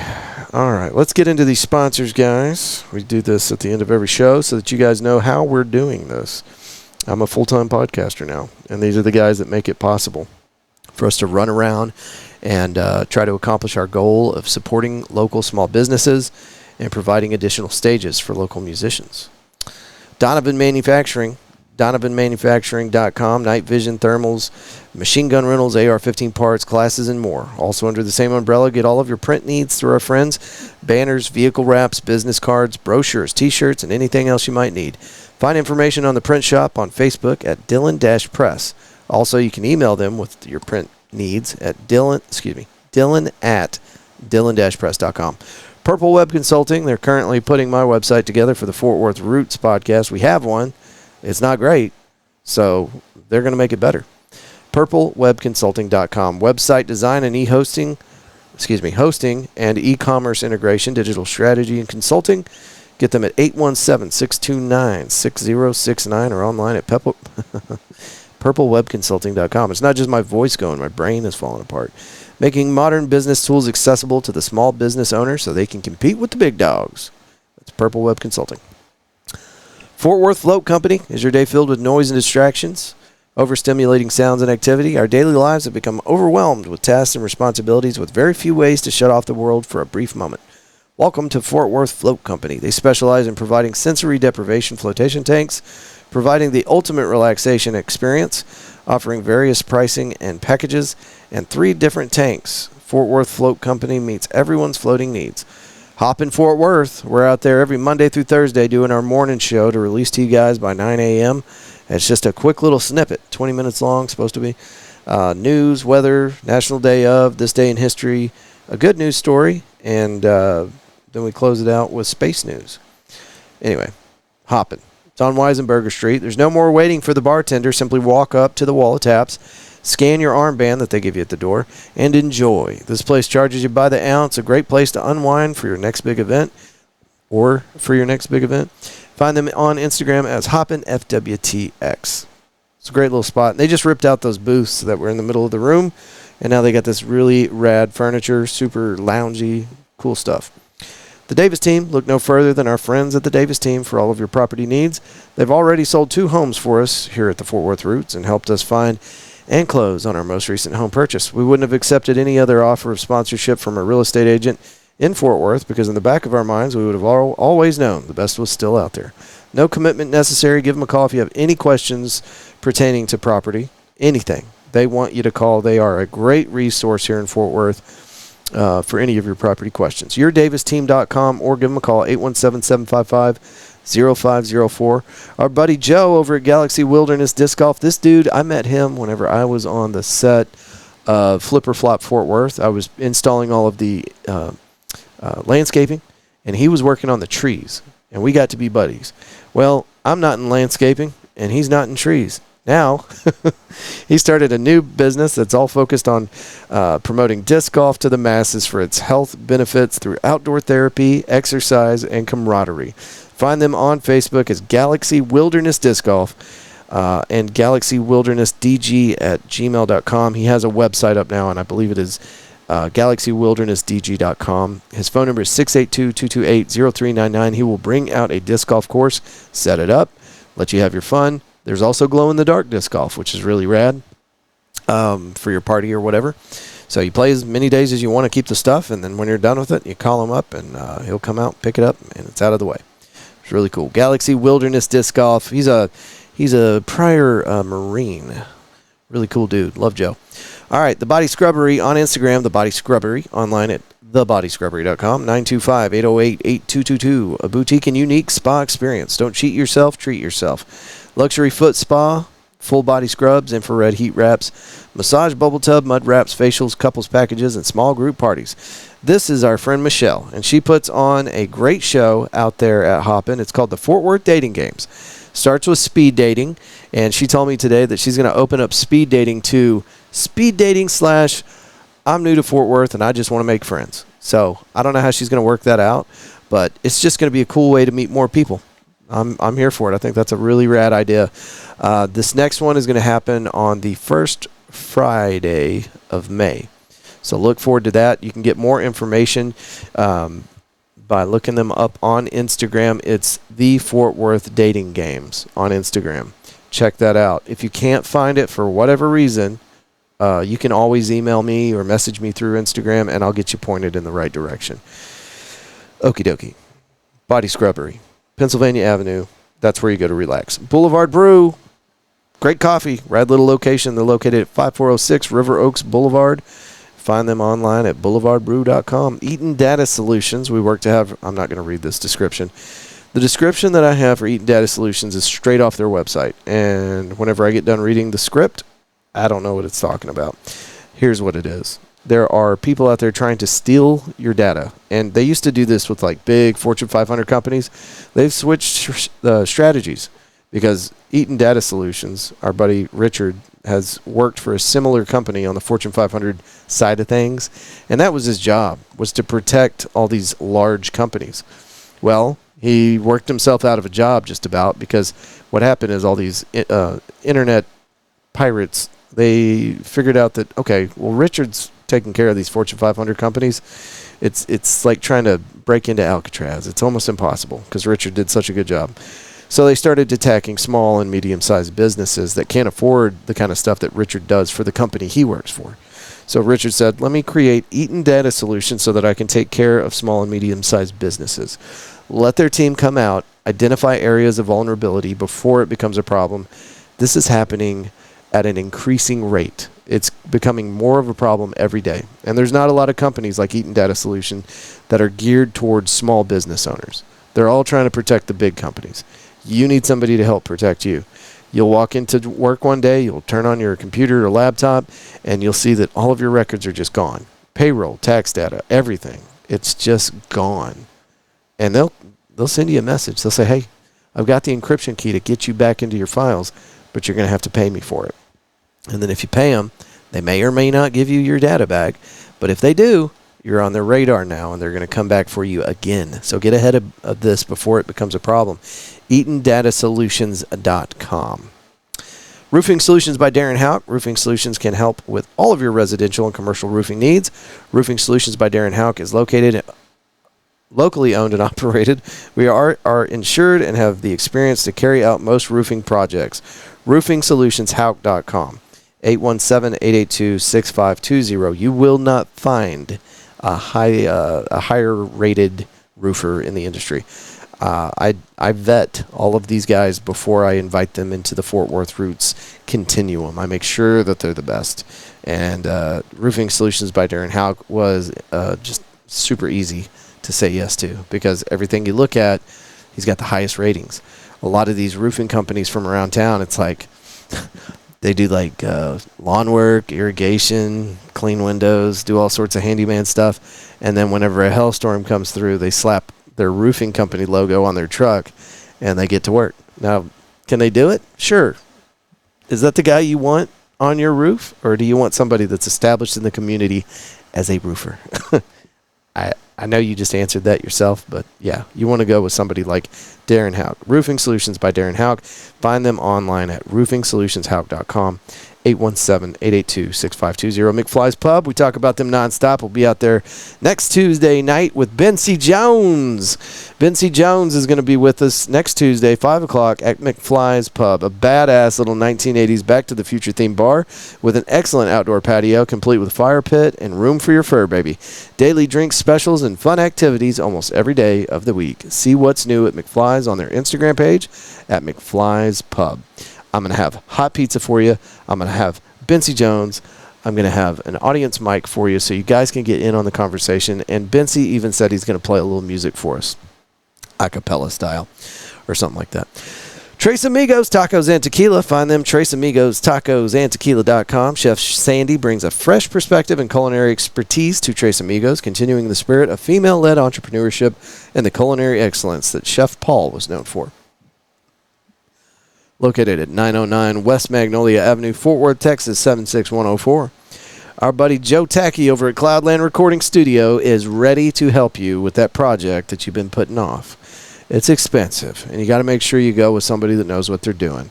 All right. Let's get into these sponsors, guys. We do this at the end of every show so that you guys know how we're doing this. I'm a full-time podcaster now, and these are the guys that make it possible for us to run around and try to accomplish our goal of supporting local small businesses and providing additional stages for local musicians. Donovan Manufacturing, DonovanManufacturing.com, night vision, thermals, machine gun rentals, AR-15 parts, classes, and more. Also under the same umbrella, get all of your print needs through our friends, banners, vehicle wraps, business cards, brochures, T-shirts, and anything else you might need. Find information on the print shop on Facebook at Dylan-Press. Also, you can email them with your print needs at Dylan at Dylan-Press.com. Purple Web Consulting, they're currently putting my website together for the Fort Worth Roots podcast. We have one. It's not great, so they're going to make it better. PurpleWebConsulting.com. Website design and hosting and e-commerce integration, digital strategy and consulting. Get them at 817-629-6069 or online at PurpleWebConsulting.com. It's not just my voice going. My brain is falling apart. Making modern business tools accessible to the small business owner so they can compete with the big dogs. That's Purple Web Consulting. Fort Worth Float Company. Is your day filled with noise and distractions? Overstimulating sounds and activity? Our daily lives have become overwhelmed with tasks and responsibilities with very few ways to shut off the world for a brief moment. Welcome to Fort Worth Float Company. They specialize in providing sensory deprivation flotation tanks, providing the ultimate relaxation experience, offering various pricing and packages, and 3 different tanks. Fort Worth Float Company meets everyone's floating needs. Hoppin Fort Worth. We're out there every Monday through Thursday doing our morning show to release to you guys by 9 a.m. It's just a quick little snippet, 20 minutes long, supposed to be. News, weather, National Day of, this day in history, a good news story, and then we close it out with space news. Anyway, Hoppin. It's on Weisenberger Street. There's no more waiting for the bartender. Simply walk up to the wall of taps, scan your armband that they give you at the door, and enjoy. This place charges you by the ounce. A great place to unwind for your next big event. Find them on Instagram as Hoppin FWTX. It's a great little spot. They just ripped out those booths that were in the middle of the room, and now they got this really rad furniture, super loungy, cool stuff. The Davis team, look no further than our friends at the Davis team for all of your property needs. They've already sold 2 homes for us here at the Fort Worth Roots and helped us find and close on our most recent home purchase. We wouldn't have accepted any other offer of sponsorship from a real estate agent in Fort Worth because in the back of our minds, we would have always known the best was still out there. No commitment necessary. Give them a call if you have any questions pertaining to property, anything. They want you to call. They are a great resource here in Fort Worth for any of your property questions. YourDavisTeam.com or give them a call, 817-755-0504. Our buddy Joe over at Galaxy Wilderness Disc Golf. This dude, I met him whenever I was on the set of Flipper Flop Fort Worth. I was installing all of the landscaping, and he was working on the trees, and we got to be buddies. Well, I'm not in landscaping, and he's not in trees. Now, he started a new business that's all focused on promoting disc golf to the masses for its health benefits through outdoor therapy, exercise, and camaraderie. Find them on Facebook as Galaxy Wilderness Disc Golf and GalaxyWildernessDG@gmail.com. He has a website up now, and I believe it is GalaxyWildernessDG.com. His phone number is 682-228-0399. He will bring out a disc golf course, set it up, let you have your fun. There's also glow-in-the-dark disc golf, which is really rad for your party or whatever. So you play as many days as you want to keep the stuff, and then when you're done with it, you call him up, and he'll come out, pick it up, and it's out of the way. It's really cool. Galaxy Wilderness Disc Golf. He's a prior Marine. Really cool dude. Love Joe. All right, The Body Scrubbery on Instagram, The Body Scrubbery, online at thebodyscrubbery.com, 925-808-8222. A boutique and unique spa experience. Don't cheat yourself, treat yourself. Luxury Foot Spa, full body scrubs, infrared heat wraps, massage bubble tub, mud wraps, facials, couples packages, and small group parties. This is our friend Michelle, and she puts on a great show out there at Hoppin. It's called the Fort Worth Dating Games. Starts with speed dating, and she told me today that she's going to open up speed dating to speed dating / I'm new to Fort Worth and I just want to make friends. So I don't know how she's going to work that out, but it's just going to be a cool way to meet more people. I'm here for it. I think that's a really rad idea. This next one is going to happen on the first Friday of May. So look forward to that. You can get more information by looking them up on Instagram. It's the Fort Worth Dating Games on Instagram. Check that out. If you can't find it for whatever reason, you can always email me or message me through Instagram, and I'll get you pointed in the right direction. Okie dokie. Body Scrubbery, Pennsylvania Avenue. That's where you go to relax. Boulevard Brew. Great coffee. Rad little location. They're located at 5406 River Oaks Boulevard. Find them online at boulevardbrew.com. Eaton Data Solutions. We work to have, I'm not going to read this description. The description that I have for Eaton Data Solutions is straight off their website. And whenever I get done reading the script, I don't know what it's talking about. Here's what it is. There are people out there trying to steal your data. And they used to do this with like big Fortune 500 companies. They've switched strategies because Eaton Data Solutions, our buddy Richard, has worked for a similar company on the Fortune 500 side of things. And that was his job, was to protect all these large companies. Well, he worked himself out of a job just about because what happened is all these internet pirates, they figured out that, okay, well, Richard's taking care of these Fortune 500 companies. It's like trying to break into Alcatraz. It's almost impossible because Richard did such a good job. So they started attacking small and medium-sized businesses that can't afford the kind of stuff that Richard does for the company he works for. So Richard said, let me create Eaton Data Solutions so that I can take care of small and medium-sized businesses. Let their team come out, identify areas of vulnerability before it becomes a problem. This is happening at an increasing rate. It's becoming more of a problem every day. And there's not a lot of companies like Eaton Data Solution that are geared towards small business owners. They're all trying to protect the big companies. You need somebody to help protect you. You'll walk into work one day, you'll turn on your computer or laptop, and you'll see that all of your records are just gone. Payroll, tax data, everything. It's just gone. And they'll send you a message. They'll say, hey, I've got the encryption key to get you back into your files, but you're going to have to pay me for it. And then if you pay them, they may or may not give you your data back. But if they do, you're on their radar now, and they're going to come back for you again. So get ahead of this before it becomes a problem. EatonDataSolutions.com. Roofing Solutions by Darren Houck. Roofing Solutions can help with all of your residential and commercial roofing needs. Roofing Solutions by Darren Houck is located locally owned and operated. We are insured and have the experience to carry out most roofing projects. RoofingSolutionsHouck.com. 817-882-6520. You will not find a higher rated roofer in the industry. I vet all of these guys before I invite them into the Fort Worth Roots continuum. I make sure that they're the best. And Roofing Solutions by Darren Houck was just super easy to say yes to because everything you look at, he's got the highest ratings. A lot of these roofing companies from around town, it's like they do like lawn work, irrigation, clean windows, do all sorts of handyman stuff. And then whenever a hailstorm comes through, they slap their roofing company logo on their truck and they get to work. Now, can they do it? Sure. Is that the guy you want on your roof? Or do you want somebody that's established in the community as a roofer? I know you just answered that yourself, but yeah, you want to go with somebody like Darren Houck. Roofing Solutions by Darren Houck. Find them online at roofingsolutionsHouck.com. 817-882-6520. McFly's Pub. We talk about them nonstop. We'll be out there next Tuesday night with Ben C. Jones. Ben C. Jones is going to be with us next Tuesday, 5 o'clock at McFly's Pub, a badass little 1980s Back to the Future themed bar with an excellent outdoor patio complete with fire pit and room for your fur baby. Daily drinks, specials, and fun activities almost every day of the week. See what's new at McFly's on their Instagram page at McFly's Pub. I'm going to have hot pizza for you. I'm going to have Bency Jones. I'm going to have an audience mic for you so you guys can get in on the conversation. And Bency even said he's going to play a little music for us, a cappella style or something like that. Tres Amigos Tacos and Tequila. Find them Tres Amigos Tacos and Tequila.com. Chef Sandy brings a fresh perspective and culinary expertise to Tres Amigos, continuing the spirit of female-led entrepreneurship and the culinary excellence that Chef Paul was known for. Located at 909 West Magnolia Avenue, Fort Worth, Texas 76104. Our buddy Joe Tacky over at Cloudland Recording Studio is ready to help you with that project that you've been putting off. It's expensive, and you got to make sure you go with somebody that knows what they're doing.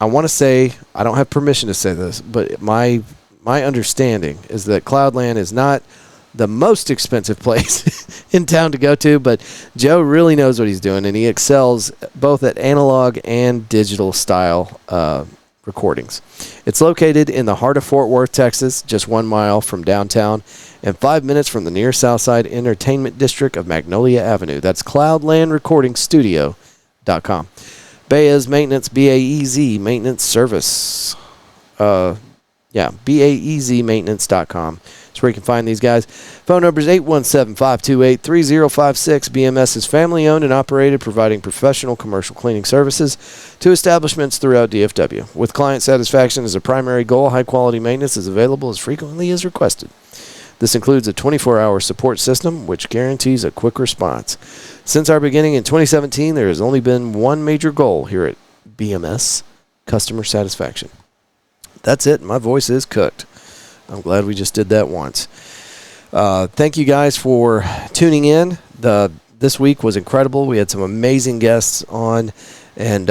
I want to say, I don't have permission to say this, but my understanding is that Cloudland is not the most expensive place in town to go to, but Joe really knows what he's doing, and he excels both at analog and digital style recordings. It's located in the heart of Fort Worth, Texas, just 1 mile from downtown and 5 minutes from the near Southside Entertainment District of Magnolia Avenue. That's cloudlandrecordingstudio.com. Baez Maintenance, B-A-E-Z Maintenance Service. BAEZMaintenance.com. That's where you can find these guys. Phone number is 817-528-3056. BMS is family-owned and operated, providing professional commercial cleaning services to establishments throughout DFW. With client satisfaction as a primary goal, high-quality maintenance is available as frequently as requested. This includes a 24-hour support system, which guarantees a quick response. Since our beginning in 2017, there has only been one major goal here at BMS, customer satisfaction. That's it. My voice is cooked. I'm glad we just did that once. Thank you guys for tuning in. This week was incredible. We had some amazing guests on, and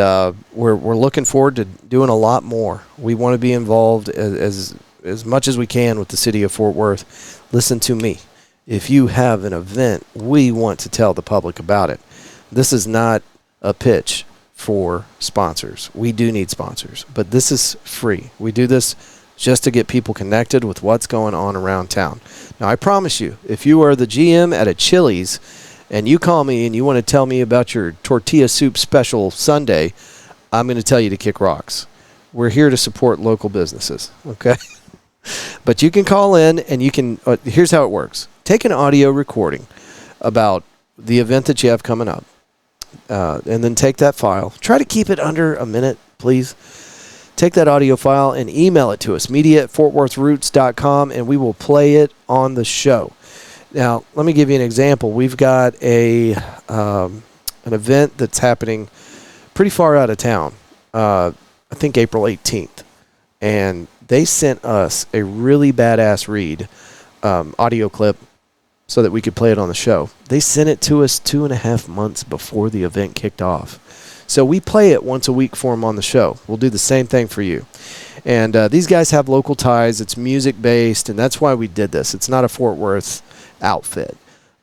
we're looking forward to doing a lot more. We want to be involved as much as we can with the city of Fort Worth. Listen to me. If you have an event, we want to tell the public about it. This is not a pitch for sponsors. We do need sponsors, but this is free. We do this just to get people connected with what's going on around town. Now, I promise you, if you are the GM at a Chili's and you call me and you want to tell me about your tortilla soup special Sunday, I'm going to tell you to kick rocks. We're here to support local businesses, okay? But you can call in and you can, here's how it works. Take an audio recording about the event that you have coming up, and then take that file. Try to keep it under a minute, please. Take that audio file and email it to us, media@fortworthroots.com, and we will play it on the show. Now, let me give you an example. We've got an event that's happening pretty far out of town, I think April 18th, and they sent us a really badass read audio clip so that we could play it on the show. They sent it to us 2.5 months before the event kicked off. So we play it once a week for them on the show. We'll do the same thing for you. And these guys have local ties. It's music-based, and that's why we did this. It's not a Fort Worth outfit.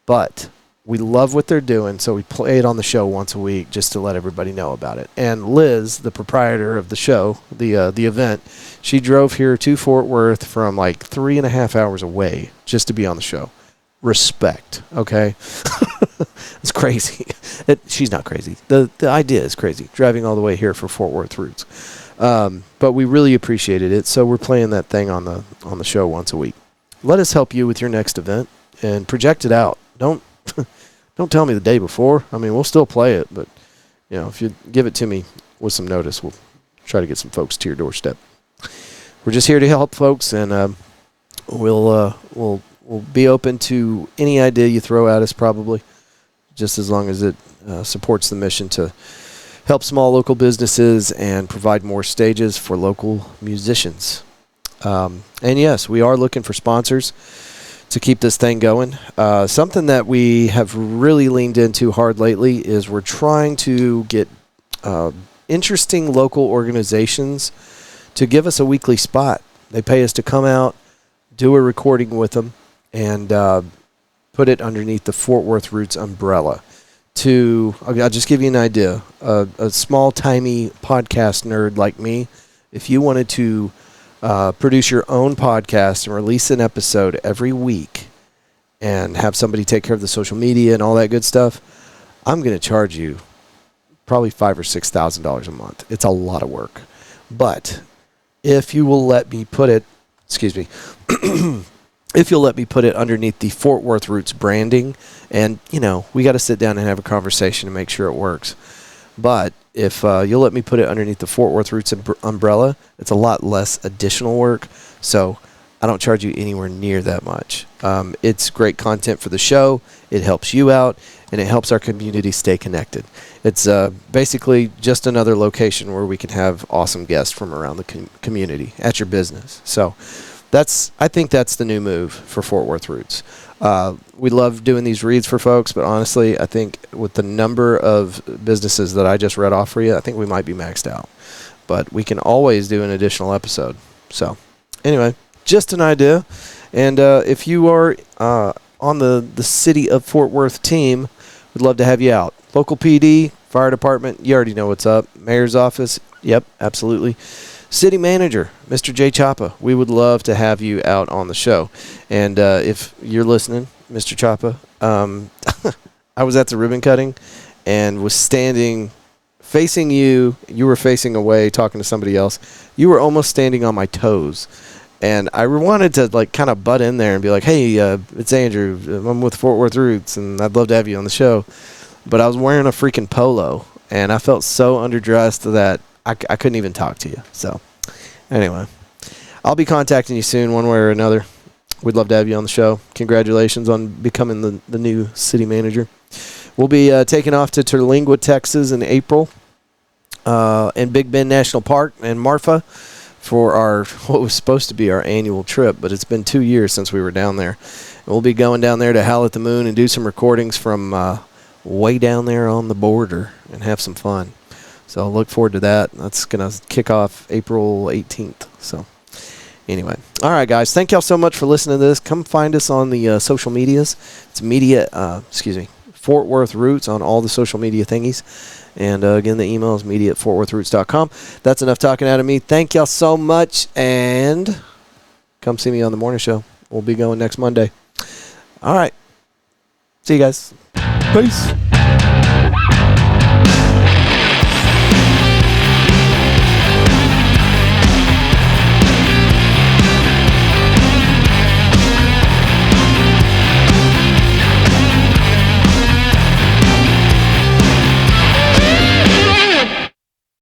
But we love what they're doing, so we play it on the show once a week just to let everybody know about it. And Liz, the proprietor of the show, the event, she drove here to Fort Worth from like 3.5 hours away just to be on the show. Respect, okay? It's crazy. She's not crazy. The idea is crazy, driving all the way here for Fort Worth Roots. But we really appreciated it, so we're playing that thing on the show once a week. Let us help you with your next event and project it out. Don't tell me the day before. I mean, we'll still play it, but you know, if you give it to me with some notice, we'll try to get some folks to your doorstep. We're just here to help folks, and we'll be open to any idea you throw at us, probably, just as long as it supports the mission to help small local businesses and provide more stages for local musicians. And yes, we are looking for sponsors to keep this thing going. Something that we have really leaned into hard lately is we're trying to get interesting local organizations to give us a weekly spot. They pay us to come out, do a recording with them, and put it underneath the Fort Worth Roots umbrella. I'll just give you an idea. A small-timey podcast nerd like me, if you wanted to produce your own podcast and release an episode every week and have somebody take care of the social media and all that good stuff, I'm going to charge you probably $5,000 or $6,000 a month. It's a lot of work. But if you will let me put it, if you'll let me put it underneath the Fort Worth Roots branding, and, you know, we got to sit down and have a conversation to make sure it works. But if you'll let me put it underneath the Fort Worth Roots umbrella, it's a lot less additional work. So I don't charge you anywhere near that much. It's great content for the show. It helps you out, and it helps our community stay connected. It's basically just another location where we can have awesome guests from around the community at your business. So I think that's the new move for Fort Worth Roots. We love doing these reads for folks, but honestly, I think with the number of businesses that I just read off for you, I think we might be maxed out. But we can always do an additional episode. So anyway, just an idea. And if you are on the City of Fort Worth team, we'd love to have you out. Local PD, fire department, you already know what's up. Mayor's office, yep, absolutely. City manager, Mr. J. Chapa, we would love to have you out on the show. And if you're listening, Mr. Chapa, I was at the ribbon cutting and was standing facing you. You were facing away talking to somebody else. You were almost standing on my toes. And I wanted to like kind of butt in there and be like, hey, it's Andrew. I'm with Fort Worth Roots, and I'd love to have you on the show. But I was wearing a freaking polo, and I felt so underdressed that I couldn't even talk to you. So anyway, I'll be contacting you soon one way or another. We'd love to have you on the show. Congratulations on becoming the new city manager. We'll be taking off to Terlingua, Texas in April, and Big Bend National Park and Marfa for what was supposed to be our annual trip, but it's been 2 years since we were down there. And we'll be going down there to Howl at the Moon and do some recordings from way down there on the border and have some fun. So look forward to that. That's going to kick off April 18th. So anyway. All right, guys. Thank y'all so much for listening to this. Come find us on the social medias. It's Fort Worth Roots on all the social media thingies. And again, the email is media@fortworthroots.com. That's enough talking out of me. Thank y'all so much. And come see me on the morning show. We'll be going next Monday. All right. See you guys. Peace.